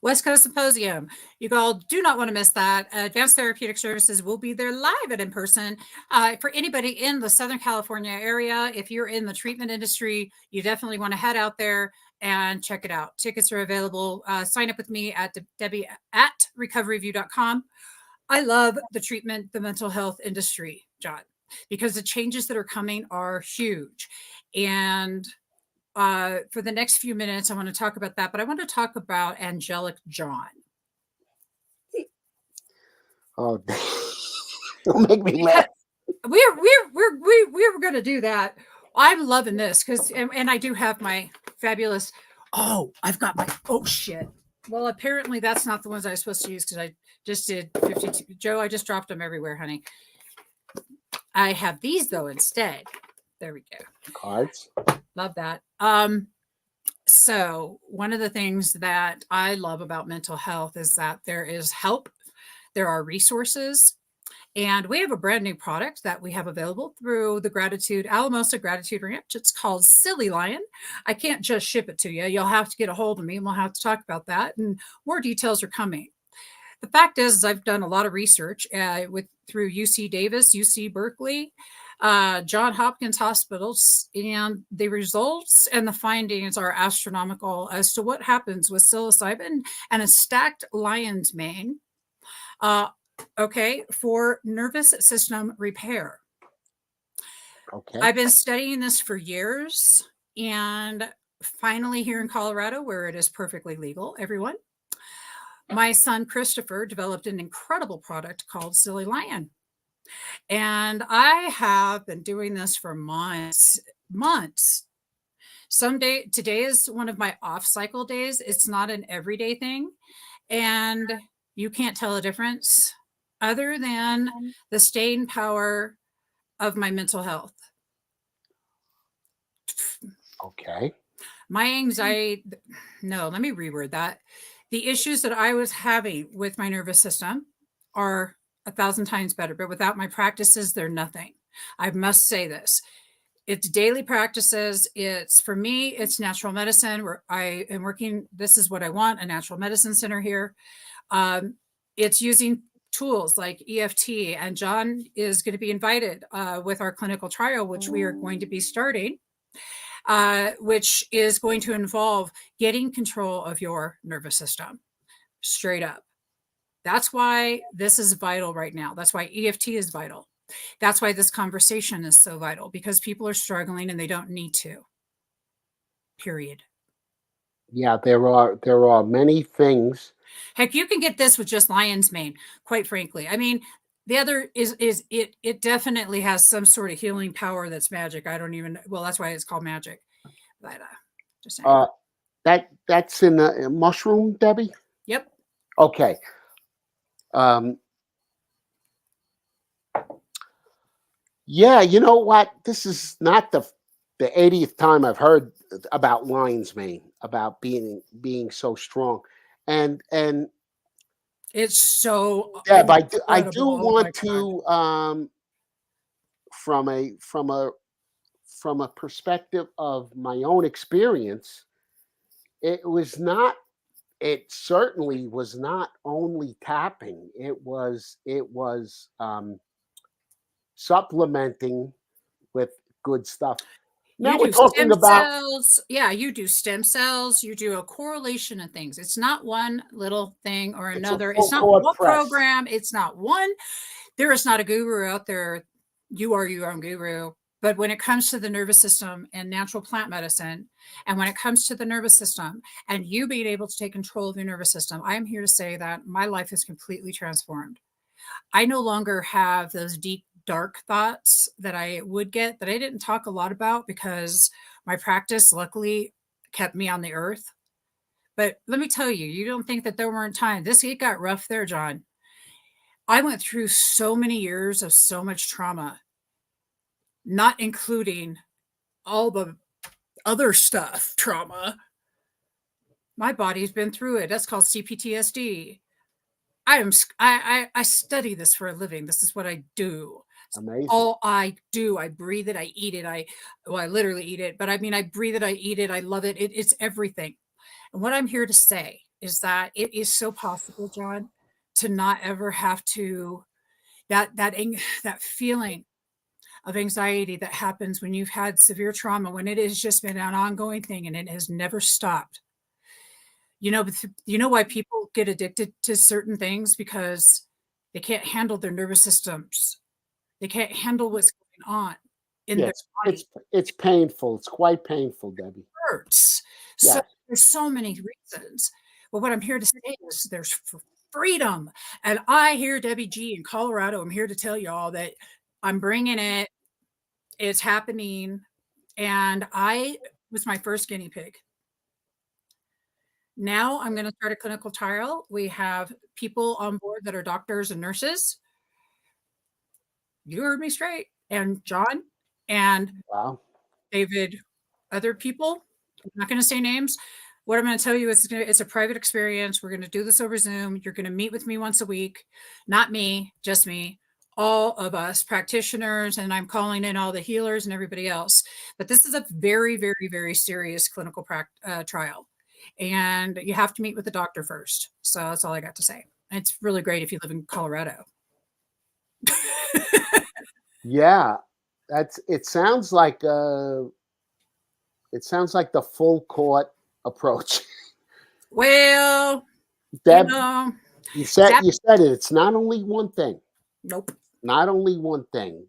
West Coast Symposium. You all do not want to miss that. Advanced Therapeutic Services will be there live and in person. For anybody in the Southern California area, if you're in the treatment industry, you definitely want to head out there and check it out. Tickets are available. Sign up with me at Debbie at recoveryview.com. I love the mental health industry, John, because the changes that are coming are huge. And for the next few minutes, I want to talk about that, but I want to talk about Angelic John. Oh, don't make me laugh. We're going to do that. I'm loving this because, and I do have my fabulous. Oh, I've got my. Oh shit. Well, apparently that's not the ones I was supposed to use because I just did 52. Joe, I just dropped them everywhere, honey. I have these though instead. There we go. Cards. Love that. So one of the things that I love about mental health is that there is help, there are resources, and we have a brand new product that we have available through the Alamosa Gratitude Ranch. It's called Silly Lion. I can't just ship it to you. You'll have to get a hold of me and we'll have to talk about that. And more details are coming. The fact is I've done a lot of research through UC Davis, UC Berkeley, John Hopkins hospitals, and the results and the findings are astronomical as to what happens with psilocybin and a stacked lion's mane, for nervous system repair. Okay. I've been studying this for years, and finally here in Colorado, where it is perfectly legal, everyone, my son Christopher developed an incredible product called Silly Lion. And I have been doing this for months. Today is one of my off cycle days. It's not an everyday thing. And you can't tell a difference other than the staying power of my mental health. Okay. My anxiety, no, let me reword that. The issues that I was having with my nervous system are 1,000 times better, but without my practices, they're nothing. I must say this. It's daily practices. For me, it's natural medicine where I am working. This is what I want, a natural medicine center here. It's using tools like EFT, and John is going to be invited with our clinical trial, which we are going to be starting, which is going to involve getting control of your nervous system. straight up. That's why this is vital right now. That's why EFT is vital. That's why this conversation is so vital, because people are struggling and they don't need to. Period. Yeah, there are many things. Heck, you can get this with just lion's mane, quite frankly. I mean, the other is it definitely has some sort of healing power that's magic. I don't even, well, that's why it's called magic. But just saying. Uh, that's in a mushroom, Debbie. Yep. Okay. Um, yeah, you know what? This is not the 80th time I've heard about lion's mane, about being so strong, and It's so Deb, I do incredible. Oh my want God. to from a perspective of my own experience, it was not. It certainly was not only tapping. It was supplementing with good stuff. Now You we're do talking stem about cells. Yeah, you do stem cells. You do a correlation of things. It's not one little thing or it's a another. It's full not court one press. program. It's not one. There is not a guru out there. You are your own guru. But when it comes to the nervous system and natural plant medicine, and when it comes to the nervous system and you being able to take control of your nervous system, I am here to say that my life is completely transformed. I no longer have those deep, dark thoughts that I would get, that I didn't talk a lot about because my practice luckily kept me on the earth. But let me tell you, you don't think that there weren't times. It got rough there, John. I went through so many years of so much trauma, not including all the other stuff, trauma. My body's been through it. That's called CPTSD. I study this for a living. This is what I do. Amazing. All I do. I breathe it. I eat it. I literally eat it, but I mean, I breathe it. I eat it. I love it. It's everything. And what I'm here to say is that it is so possible, John, to not ever have to that feeling of anxiety that happens when you've had severe trauma, when it has just been an ongoing thing and it has never stopped. You know why people get addicted to certain things? Because they can't handle their nervous systems. They can't handle what's going on in Yeah, their it's body. it's painful. It's quite painful, Debbie. Hurts. So Yes, there's so many reasons. But what I'm here to say is there's freedom. And I hear Debbie G in Colorado. I'm here to tell y'all that I'm bringing it. It's happening. And I was my first guinea pig. Now I'm going to start a clinical trial. We have people on board that are doctors and nurses. You heard me straight. And John and wow, David, other people. I'm not going to say names. What I'm going to tell you is it's a private experience. We're going to do this over Zoom. You're going to meet with me once a week. Not me, just me. All of us practitioners, and I'm calling in all the healers and everybody else. But this is a very, very, very serious clinical trial. And you have to meet with the doctor first. So that's all I got to say. It's really great if you live in Colorado. yeah, that's. It sounds like the full court approach. Well, you Deb, know, you said it. It's not only one thing. nope. Not only one thing.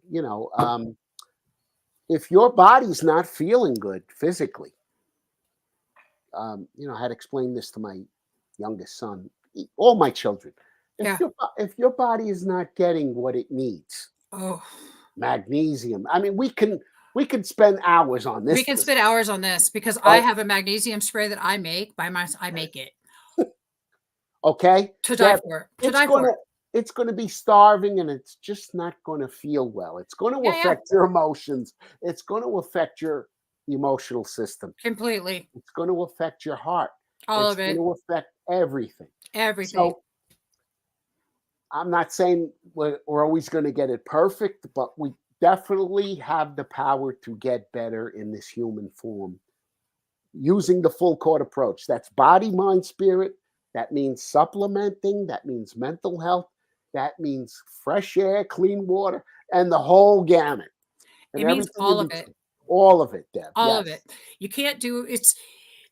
If your body's not feeling good physically, I had explained this to my youngest son, all my children. Yeah. If your body is not getting what it needs, Oh, magnesium. I mean, we can spend hours on we this. can spend hours on this because I Right? have a magnesium spray that I make I make it Okay, to die Deb, for. To it's die for. gonna it's gonna be starving, and it's just not gonna feel well. It's going to Yeah, yeah, affect your emotions. It's going to affect your emotional system. completely. It's going to affect your heart. All It's of going it. to affect everything. Everything. So I'm not saying we're always going to get it perfect, but we definitely have the power to get better in this human form using the full court approach. That's body, mind, spirit. That means supplementing. That means mental health. That means fresh air, clean water, and the whole gamut and It means everything in all of it. between. All of it, Deb. All of it. Yes. You can't do it's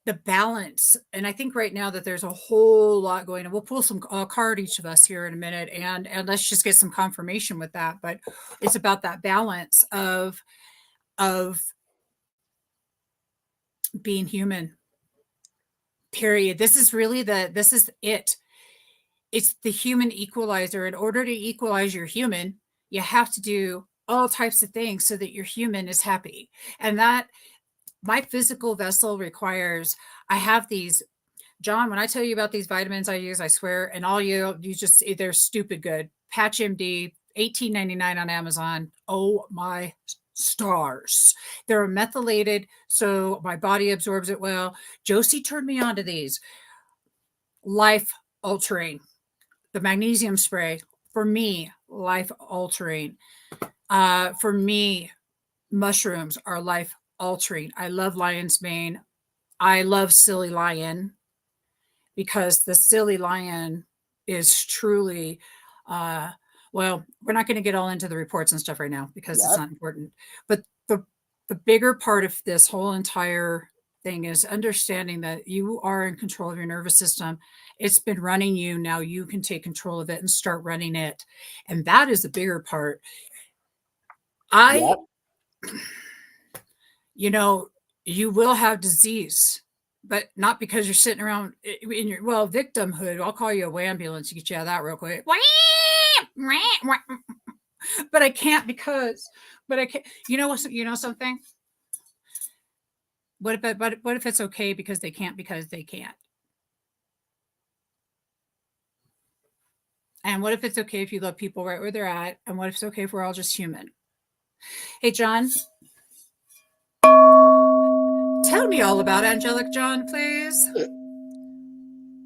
the balance. And I think right now that there's a whole lot going on. We'll pull some card each of us here in a minute, and let's just get some confirmation with that. But it's about that balance of being human. Period. This is it. It's the human equalizer. In order to equalize your human, you have to do all types of things so that your human is happy. And that my physical vessel requires, I have these, John, when I tell you about these vitamins I use, I swear, and all you just, they're stupid good. Patch MD, $18.99 on Amazon. Oh my stars. They're methylated, so my body absorbs it well. Josie turned me on to these. Life altering. The magnesium spray, for me, life altering. For me, mushrooms are life altering. I love lion's mane. I love silly lion, because the silly lion is truly, well, we're not going to get all into the reports and stuff right now because it's not important. But the bigger part of this whole entire thing is understanding that you are in control of your nervous system. It's been running you. Now you can take control of it and start running it. And that is the bigger part. You know, you will have disease, but not because you're sitting around in your, well, victimhood. I'll call you a ambulance to get you out of that real quick. But I can't but I can't, you know something? What if it's okay because they can't? And what if it's okay if you love people right where they're at? And what if it's okay if we're all just human? Hey, John, tell me all about Angelic John, please.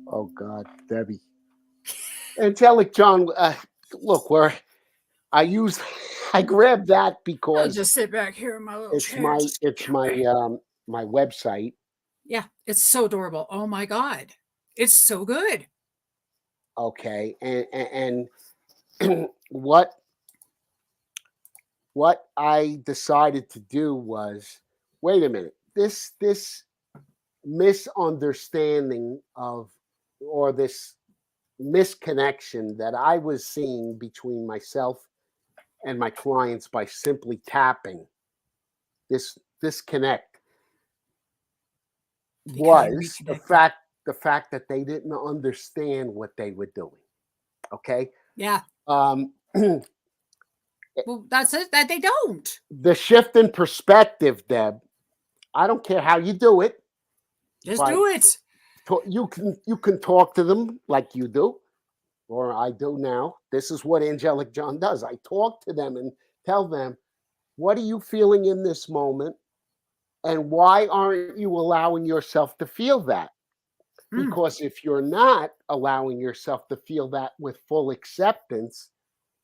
Oh God, Debbie. Angelic John, look, I grabbed that because I'll just sit back here in my little chair. It's my website. Yeah, it's so adorable. Oh my God, it's so good. Okay, and what I decided to do was, wait a minute, this misunderstanding of, or this misconnection that I was seeing between myself and my clients by simply tapping, this disconnect was the fact that they didn't understand what they were doing. Okay. Yeah. Well, that's it. That they don't. The shift in perspective, Deb. I don't care how you do it. Just do it. You can talk to them like you do, or I do now. This is what Angelic John does. I talk to them and tell them, what are you feeling in this moment? And why aren't you allowing yourself to feel that? Because if you're not allowing yourself to feel that with full acceptance,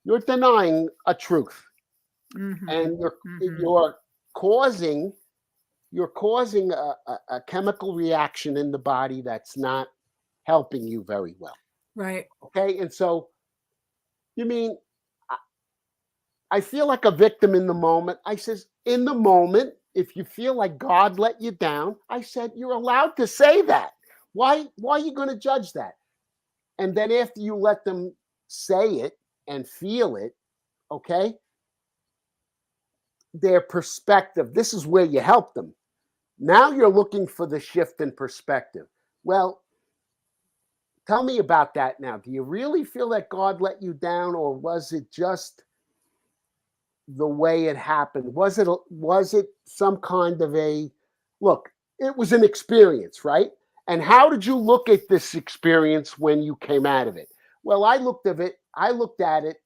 you're denying a truth. And you're causing a chemical reaction in the body that's not helping you very well. Right. Okay. And so, you mean, I feel like a victim in the moment. I says, in the moment, if you feel like God let you down, I said, you're allowed to say that. Why are you going to judge that? And then after you let them say it and feel it, okay, their perspective, this is where you help them. Now you're looking for the shift in perspective. Well, tell me about that now. Do you really feel that God let you down, or was it just the way it happened? Was it some kind of a, look, it was an experience, right? And how did you look at this experience when you came out of it? Well, I looked at it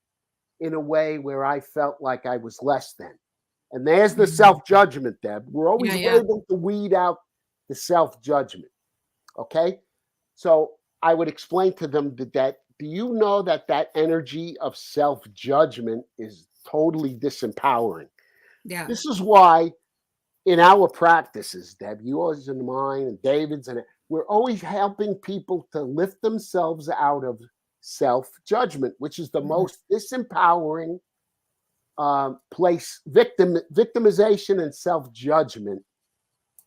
in a way where I felt like I was less than. And there's the self-judgment, Deb. We're always able to weed out the self-judgment. Okay? So I would explain to them that do you know that energy of self-judgment is totally disempowering? Yeah. This is why in our practices, Deb, yours and mine and David's, and we're always helping people to lift themselves out of self-judgment, which is the most disempowering place. Victimization and self-judgment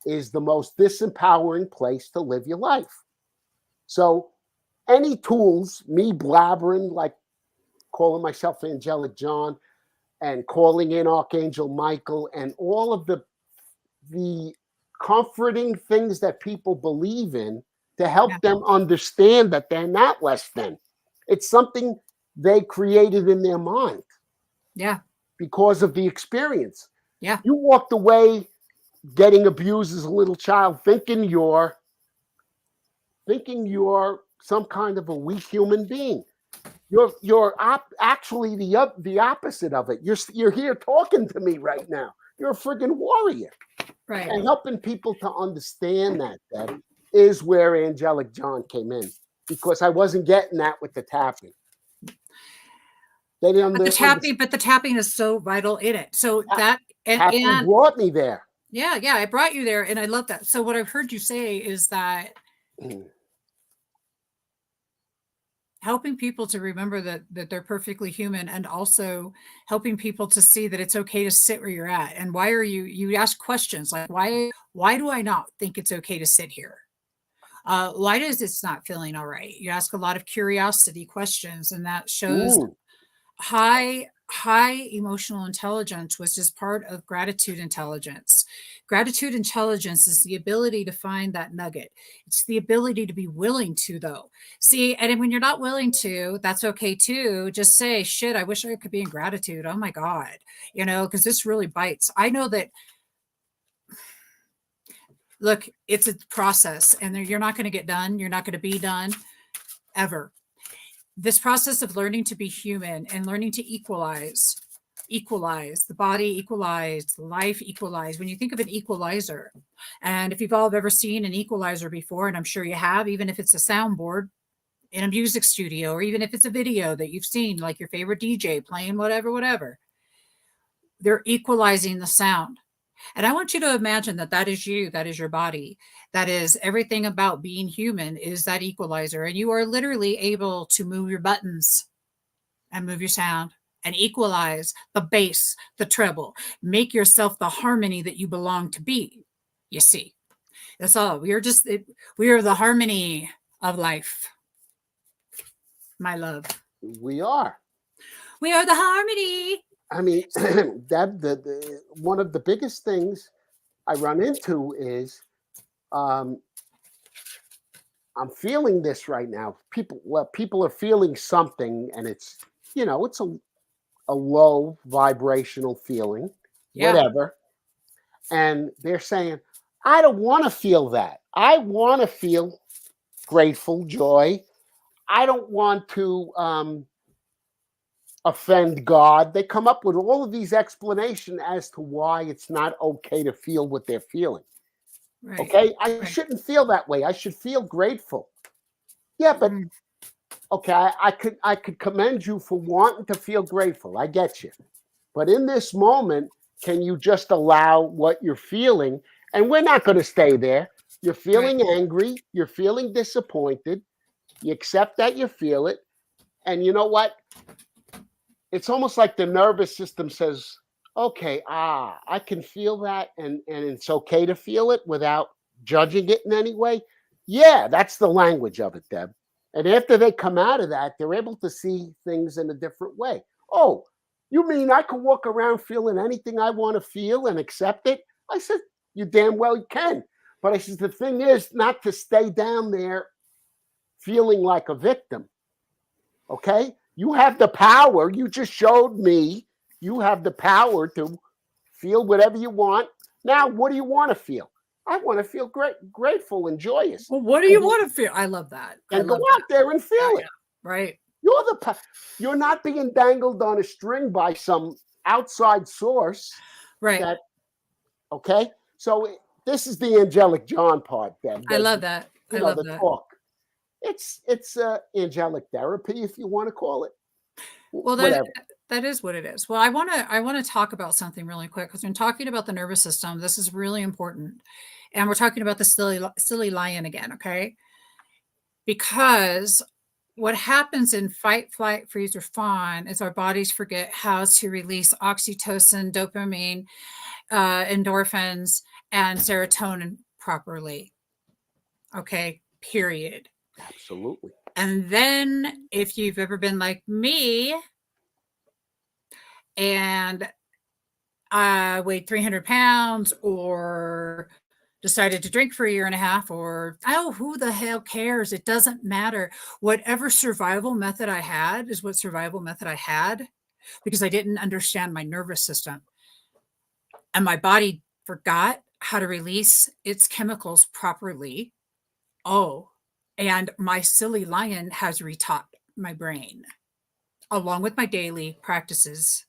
is the most disempowering place to live your life. So any tools, me blabbering, like calling myself Angelic John and calling in Archangel Michael and all of the comforting things that people believe in to help Yeah. them understand that they're not less than. It's something they created in their mind Yeah. because of the experience. Yeah. You walked away getting abused as a little child thinking you're some kind of a weak human being. Actually the opposite of it. You're here talking to me right now. You're a friggin' warrior. Right. And helping people to understand that is where Angelic John came in, because I wasn't getting that with the tapping. They didn't But the tapping is so vital in it. So that tapping brought me there. Yeah, it brought you there, and I love that. So what I've heard you say is that helping people to remember that they're perfectly human, and also helping people to see that it's okay to sit where you're at. And why are you ask questions like, why do I not think it's okay to sit here? Why does it's not feeling all right? You ask a lot of curiosity questions, and that shows high emotional intelligence, which is part of gratitude intelligence. Gratitude intelligence is the ability to find that nugget. It's the ability to be willing to, though. See, and when you're not willing to, that's okay too. Just say, shit, I wish I could be in gratitude. Oh my God, because this really bites. I know that. Look, it's a process, and you're not going to get done. You're not going to be done ever. This process of learning to be human and learning to equalize the body, equalize life, equalize. When you think of an equalizer, and if you've all ever seen an equalizer before, and I'm sure you have, even if it's a soundboard in a music studio, or even if it's a video that you've seen, like your favorite DJ playing whatever, they're equalizing the sound. And I want you to imagine that is you, that is your body, that is everything about being human is that equalizer. And you are literally able to move your buttons and move your sound and equalize the bass, the treble, make yourself the harmony that you belong to be. You see, that's all. We are the harmony of life. My love. We are the harmony. I mean, one of the biggest things I run into is I'm feeling this right now. People are feeling something, and it's a low vibrational feeling, whatever. And they're saying, I don't want to feel that. I want to feel grateful, joy. I don't want to offend God. They come up with all of these explanations as to why it's not okay to feel what they're feeling. Right. Okay, I shouldn't feel that way. I should feel grateful. Yeah, but okay, I could commend you for wanting to feel grateful. I get you. But in this moment, can you just allow what you're feeling? And we're not going to stay there. You're feeling angry. You're feeling disappointed. You accept that you feel it. And you know what? It's almost like the nervous system says, okay, I can feel that, and it's okay to feel it without judging it in any way. Yeah, that's the language of it, Deb. And after they come out of that, they're able to see things in a different way. Oh, you mean I can walk around feeling anything I want to feel and accept it? I said, you damn well can. But I said, the thing is not to stay down there feeling like a victim. Okay? You have the power. You just showed me you have the power to feel whatever you want. Now, what do you want to feel? I want to feel grateful and joyous. Well, what do you want to feel? I love that. And go out there and feel it. Right. You're not being dangled on a string by some outside source. Right. Okay. So this is the Angelic John part. Then I love that. I love that. Talk. It's angelic therapy, if you want to call it. Well, that is what it is. Well, I want to talk about something really quick, because when talking about the nervous system, this is really important, and we're talking about the silly lion again, okay? Because what happens in fight, flight, freeze, or fawn is our bodies forget how to release oxytocin, dopamine, endorphins, and serotonin properly. Okay, period. Absolutely. And then if you've ever been like me and weighed 300 pounds or decided to drink for a year and a half, or oh, who the hell cares? It doesn't matter. Whatever survival method I had is what survival method I had, because I didn't understand my nervous system. And my body forgot how to release its chemicals properly. Oh, and my silly lion has retaught my brain, along with my daily practices,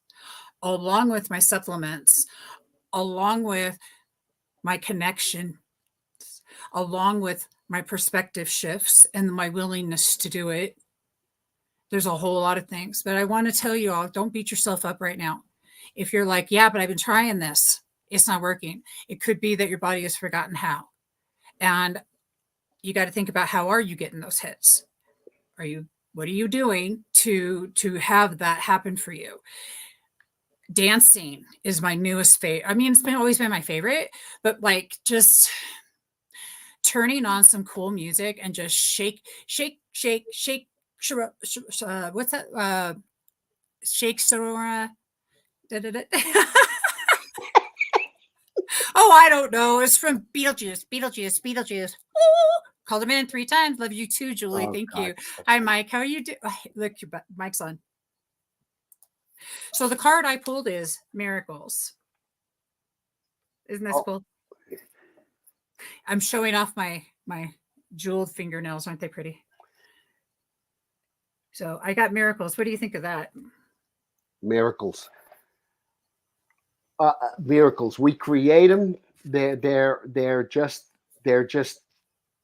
along with my supplements, along with my connection, along with my perspective shifts and my willingness to do it. There's a whole lot of things, but I want to tell you all, don't beat yourself up right now. If you're like, yeah, but I've been trying this, it's not working. It could be that your body has forgotten how. And you got to think about, how are you getting those hits? What are you doing to have that happen for you? Dancing is my newest favorite. I mean, it's always been my favorite, but like just turning on some cool music and just shake, shake, shake, shake. What's that? Shake Sorora. Oh, I don't know. It's from Beetlejuice. Beetlejuice. Ooh. Called him in 3 times. Love you too, Julie. Oh, Thank God. you. Hi, Mike. How are you doing? Look, your mic's on. So the card I pulled is Miracles. Isn't that cool? I'm showing off my jeweled fingernails. Aren't they pretty? So I got Miracles. What do you think of that? Miracles. Miracles. We create them. They're just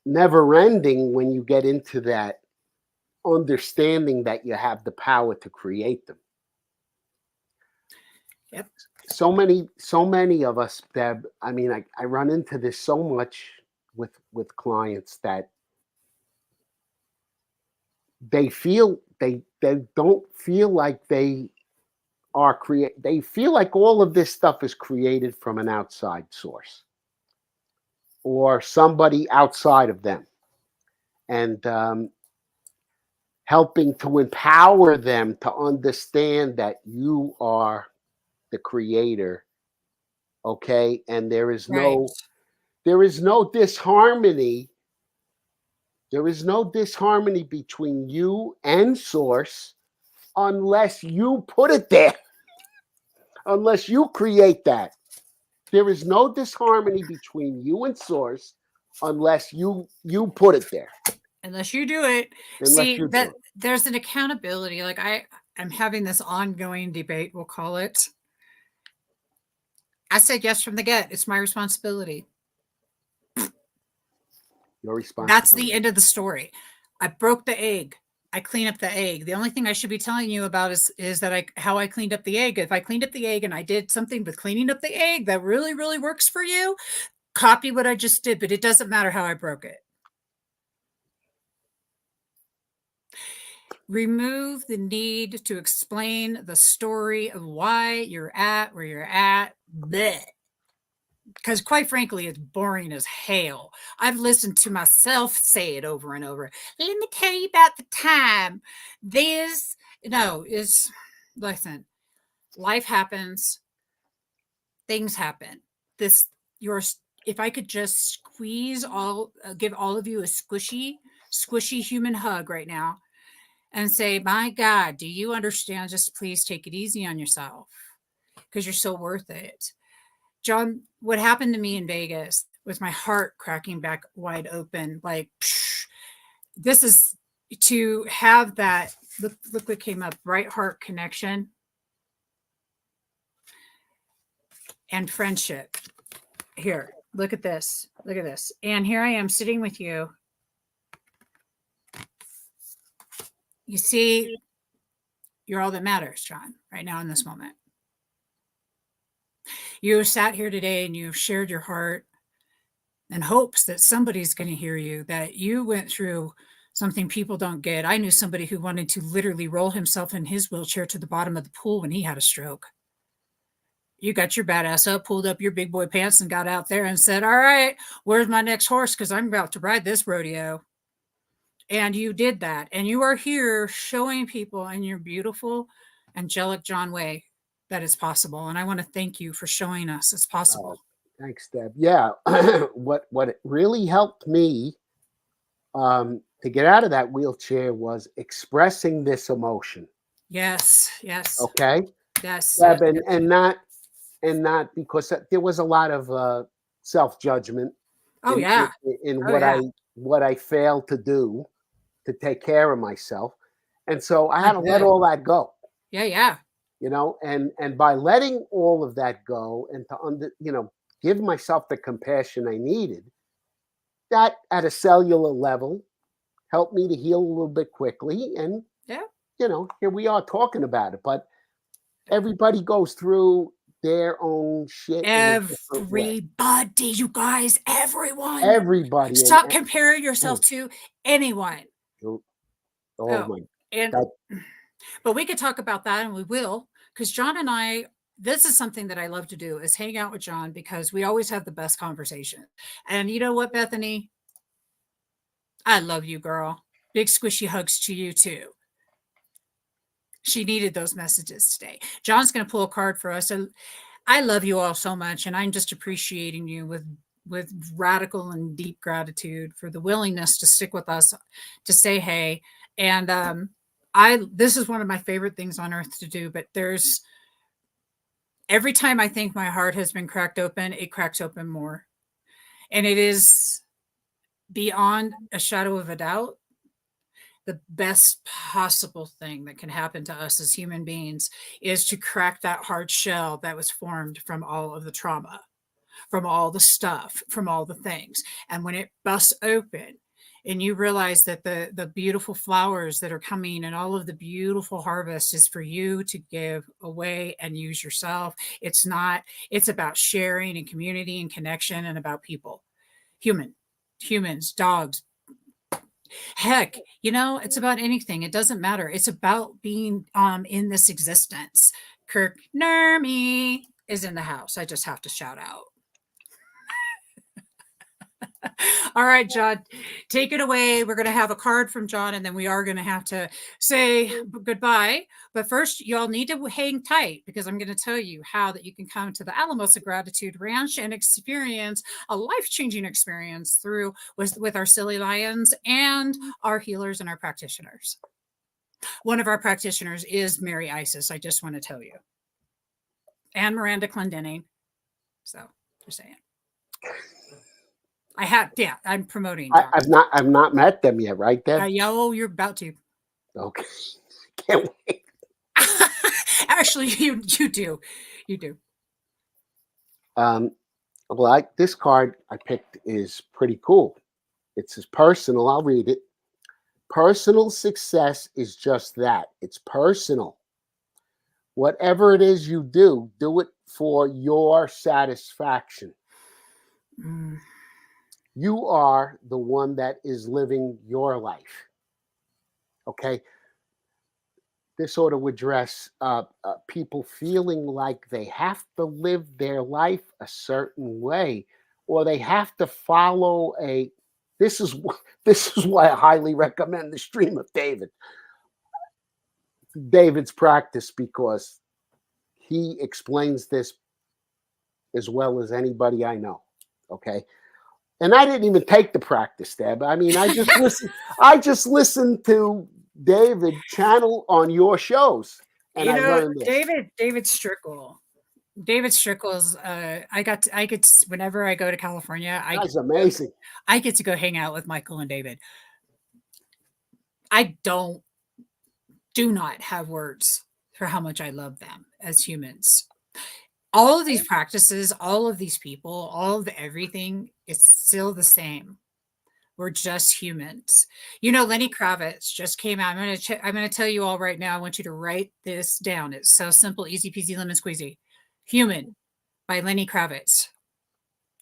never ending when you get into that understanding that you have the power to create them. Yep. So many of us, Deb. I mean, I run into this so much with clients that they don't feel like they are they feel like all of this stuff is created from an outside source or somebody outside of them, and helping to empower them to understand that you are the creator. Okay, and there is no disharmony. There is no disharmony between you and source unless you put it there. Unless you create that. There is no disharmony between you and source unless you put it there. Unless you do it. See, that there's an accountability. Like I'm having this ongoing debate, we'll call it. I said yes from the get. It's my responsibility. Your responsibility. That's the end of the story. I broke the egg. I clean up the egg. The only thing I should be telling you about is that how I cleaned up the egg. If I cleaned up the egg and I did something with cleaning up the egg that really, really works for you, copy what I just did, but it doesn't matter how I broke it. Remove the need to explain the story of why you're at where you're at. Blech. Because quite frankly, it's boring as hell. I've listened to myself say it over and over. Let me tell you about the time this, listen, life happens, things happen. If I could just give all of you a squishy human hug right now and say, my God, do you understand? Just please take it easy on yourself because you're so worth it. John, what happened to me in Vegas was my heart cracking back wide open. Like, this is to have that. Look what came up: right heart connection and friendship. Here, look at this. Look at this. And here I am sitting with you. You see, you're all that matters, John, right now in this moment. You sat here today and you've shared your heart in hopes that somebody's going to hear you, that you went through Something people don't get. I knew somebody who wanted to literally roll himself in his wheelchair to the bottom of the pool when he had a stroke. You got your badass up, pulled up your big boy pants, and got out there and said, all right, where's my next horse? Because I'm about to ride this rodeo. And you did that. And you are here showing people in your beautiful, angelic John way that it's possible. And I want to thank you for showing us it's possible. Oh, thanks, Deb. Yeah, what it really helped me to get out of that wheelchair was expressing this emotion. Yes, yes, Okay, yes, Deb, yes, and yes. not because there was a lot of self judgment Oh, yeah. in Oh, yeah. what I failed to do to take care of myself, and so I I had to let bet. all that go. Yeah, yeah. And by letting all of that go and to give myself the compassion I needed, that at a cellular level helped me to heal a little bit quickly. And Yeah. here we are talking about it, but everybody goes through their own shit in a different way. Everybody, you guys, everyone. Everybody, Stop comparing yourself and to anyone. oh, oh Oh, my, and that but we could talk about that and we will, because John and I, this is something that I love to do is hang out with John because we always have the best conversation. And you know what, Bethany? I love you, girl. Big squishy hugs to you too. She needed those messages today. John's going to pull a card for us. So I love you all so much, and I'm just appreciating you with radical and deep gratitude for the willingness to stick with us, to say hey. And I this is one of my favorite things on earth to do. But there's every time I think my heart has been cracked open, it cracks open more, and it is beyond a shadow of a doubt the best possible thing that can happen to us as human beings is to crack that hard shell that was formed from all of the trauma, from all the stuff, from all the things. And when it busts open and you realize that the beautiful flowers that are coming and all of the beautiful harvest is for you to give away and use yourself. It's not, it's about sharing and community and connection and about people. Humans, dogs, heck, it's about anything. It doesn't matter. It's about being in this existence. Kirk Nermy is in the house. I just have to shout out. All right, John, take it away. We're going to have a card from John, and then we are going to have to say goodbye. But first, y'all need to hang tight because I'm going to tell you how that you can come to the Alamosa Gratitude Ranch and experience a life-changing experience through with our silly lions and our healers and our practitioners. One of our practitioners is Mary Isis. I just want to tell you, and Miranda Clendenning. So, just saying. I'm promoting. I've not met them yet, right, Deb? You're about to. Okay, can't wait. Actually, you do. Well, this card I picked is pretty cool. It says personal. I'll read it. Personal success is just that. It's personal. Whatever it is you do it for your satisfaction. Mm. You are the one that is living your life. Okay. This sort of would address people feeling like they have to live their life a certain way, or they have to follow a. This is why I highly recommend the Stream of David's practice, because he explains this as well as anybody I know. Okay. And I didn't even take the practice, Deb. I mean, I just listened to David channel on your shows, and I learned this. David Strickle. David Strickle's. Whenever I go to California, That's amazing. I get to go hang out with Michael and David. I do not have words for how much I love them as humans. All of these practices, all of these people, all of everything, it's still the same. We're just humans. Lenny Kravitz just came out. I'm going to tell you all right now. I want you to write this down. It's so simple, easy peasy, lemon squeezy. Human by Lenny Kravitz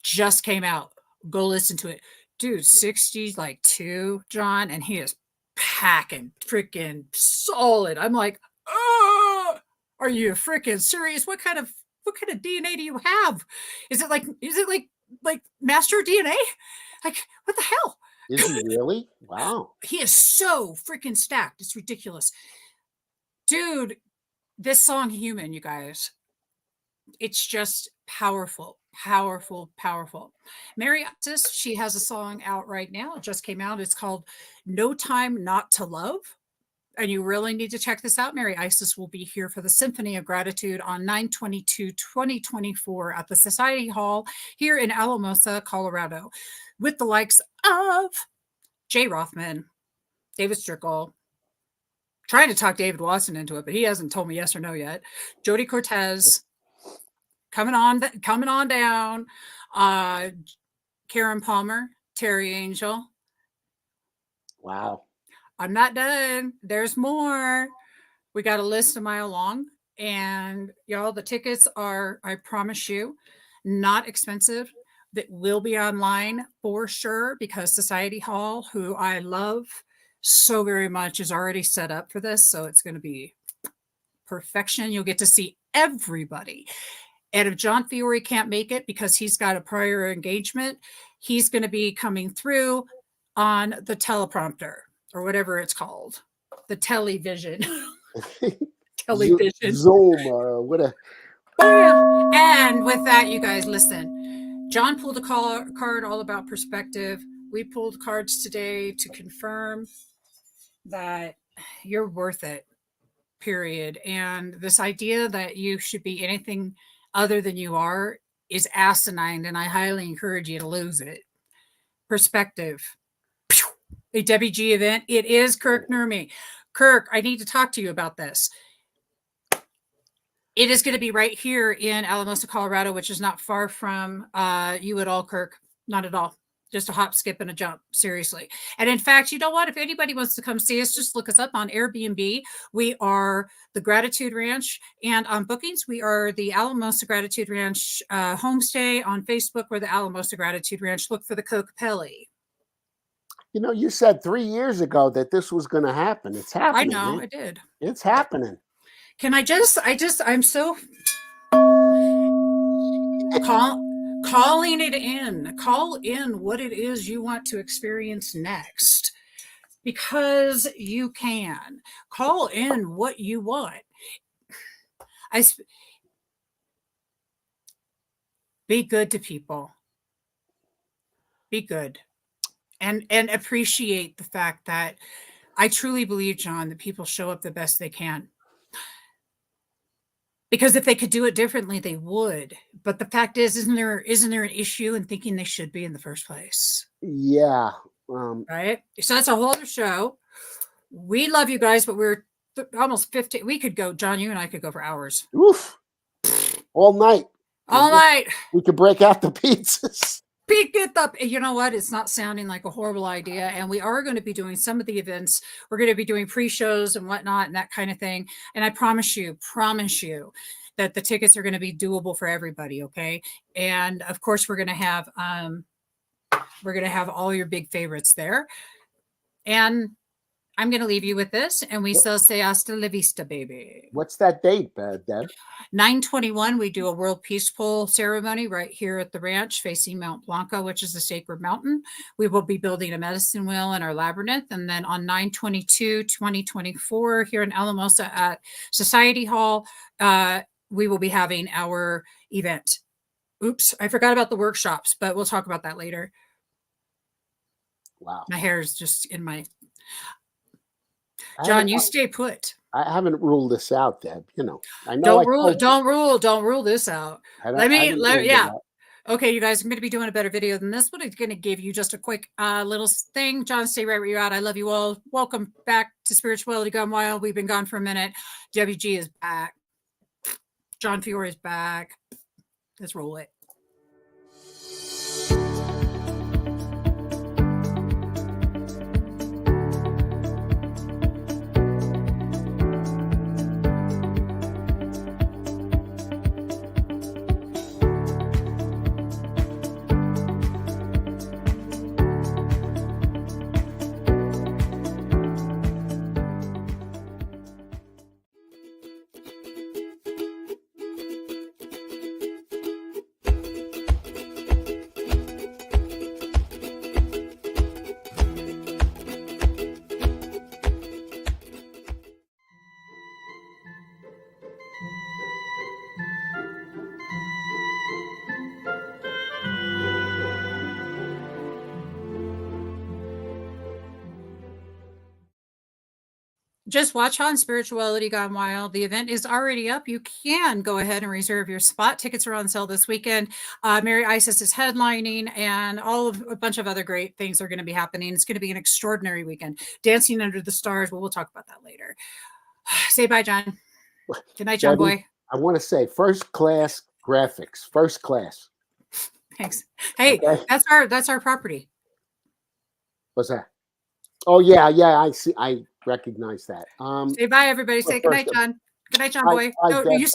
just came out. Go listen to it. Dude, 60 like 2, John, and he is packing freaking solid. I'm like, oh, are you freaking serious? What kind of DNA do you have? Is it like master DNA? Like, what the hell? Is he really? Wow. He is so freaking stacked. It's ridiculous. Dude, this song Human, you guys, it's just powerful, powerful, powerful. Mary Isis, she has a song out right now. It just came out. It's called No Time Not to Love. And you really need to check this out. Mary Isis will be here for the Symphony of Gratitude on 9/22/2024 at the Society Hall here in Alamosa, Colorado, with the likes of Jay Rothman, David Strickle, trying to talk David Watson into it, but he hasn't told me yes or no yet. Jody Cortez, coming on down. Karen Palmer, Terry Angel. Wow. I'm not done. There's more. We got a list a mile long. And y'all, the tickets are, I promise you, not expensive. That will be online for sure, because Society Hall, who I love so very much, is already set up for this. So it's going to be perfection. You'll get to see everybody. And if John Fiore can't make it because he's got a prior engagement, he's going to be coming through on the teleprompter, or whatever it's called, the television. Television. Zoom or whatever. Oh, yeah. And with that, you guys, listen. John pulled a card all about perspective. We pulled cards today to confirm that you're worth it, period. And this idea that you should be anything other than you are is asinine, and I highly encourage you to lose it. Perspective. A WG event. It is Kirk Nurmi. Kirk, I need to talk to you about this. It is going to be right here in Alamosa, Colorado, which is not far from you at all, Kirk. Not at all. Just a hop, skip, and a jump. Seriously. And in fact, you know what? If anybody wants to come see us, just look us up on Airbnb. We are the Gratitude Ranch. And on bookings, we are the Alamosa Gratitude Ranch homestay. On Facebook, we're the Alamosa Gratitude Ranch. Look for the Kokopelli. You know, you said 3 years ago that this was going to happen. It's happening. I know, man. I did. It's happening. Can I'm so calling it in. Call in what it is you want to experience next, because you can. Call in what you want. Be good to people. Be good. And appreciate the fact that I truly believe, John, that people show up the best they can. Because if they could do it differently, they would. But the fact is, isn't there an issue in thinking they should be in the first place? Yeah. Right? So that's a whole other show. We love you guys, but we're almost 50. We could go, John, you and I could go for hours. Oof. All night. All night. We could break out the pizzas. Pick it up. You know what? It's not sounding like a horrible idea. And we are going to be doing some of the events. We're going to be doing pre-shows and whatnot and that kind of thing. And I promise you that the tickets are going to be doable for everybody. Okay. And of course, we're going to have all your big favorites there. And I'm going to leave you with this. And we still say hasta la vista, baby. What's that date, Deb? 9/21, we do a World Peace Pole ceremony right here at the ranch facing Mount Blanca, which is a sacred mountain. We will be building a medicine wheel in our labyrinth. And then on 9/22/2024 here in Alamosa at Society Hall, we will be having our event. Oops, I forgot about the workshops, but we'll talk about that later. Wow. My hair is just in my... John, you stay put. I haven't ruled this out, Deb. You know, I know. Don't rule this out. Yeah. Okay, you guys, I'm going to be doing a better video than this, but it's going to give you just a quick little thing. John, stay right where you're at. I love you all. Welcome back to Spirituality Gone Wild. We've been gone for a minute. WG is back. John Fiore is back. Let's roll it. just watch on Spirituality Gone Wild. The event is already up. You can go ahead and reserve your spot. Tickets are on sale this weekend. Mary Isis is headlining, and a bunch of other great things are going to be happening. It's going to be an extraordinary weekend. Dancing Under the Stars. Well, we'll talk about that later. Say bye, John. Good night, John Debbie, boy. I want to say first class graphics, first class. Thanks. Hey, Okay. that's our property. What's that? Oh yeah, I see. I recognize that. Say bye, everybody. Say good night, first, John. Good night, John bye, boy. bye, No, Deb. you stay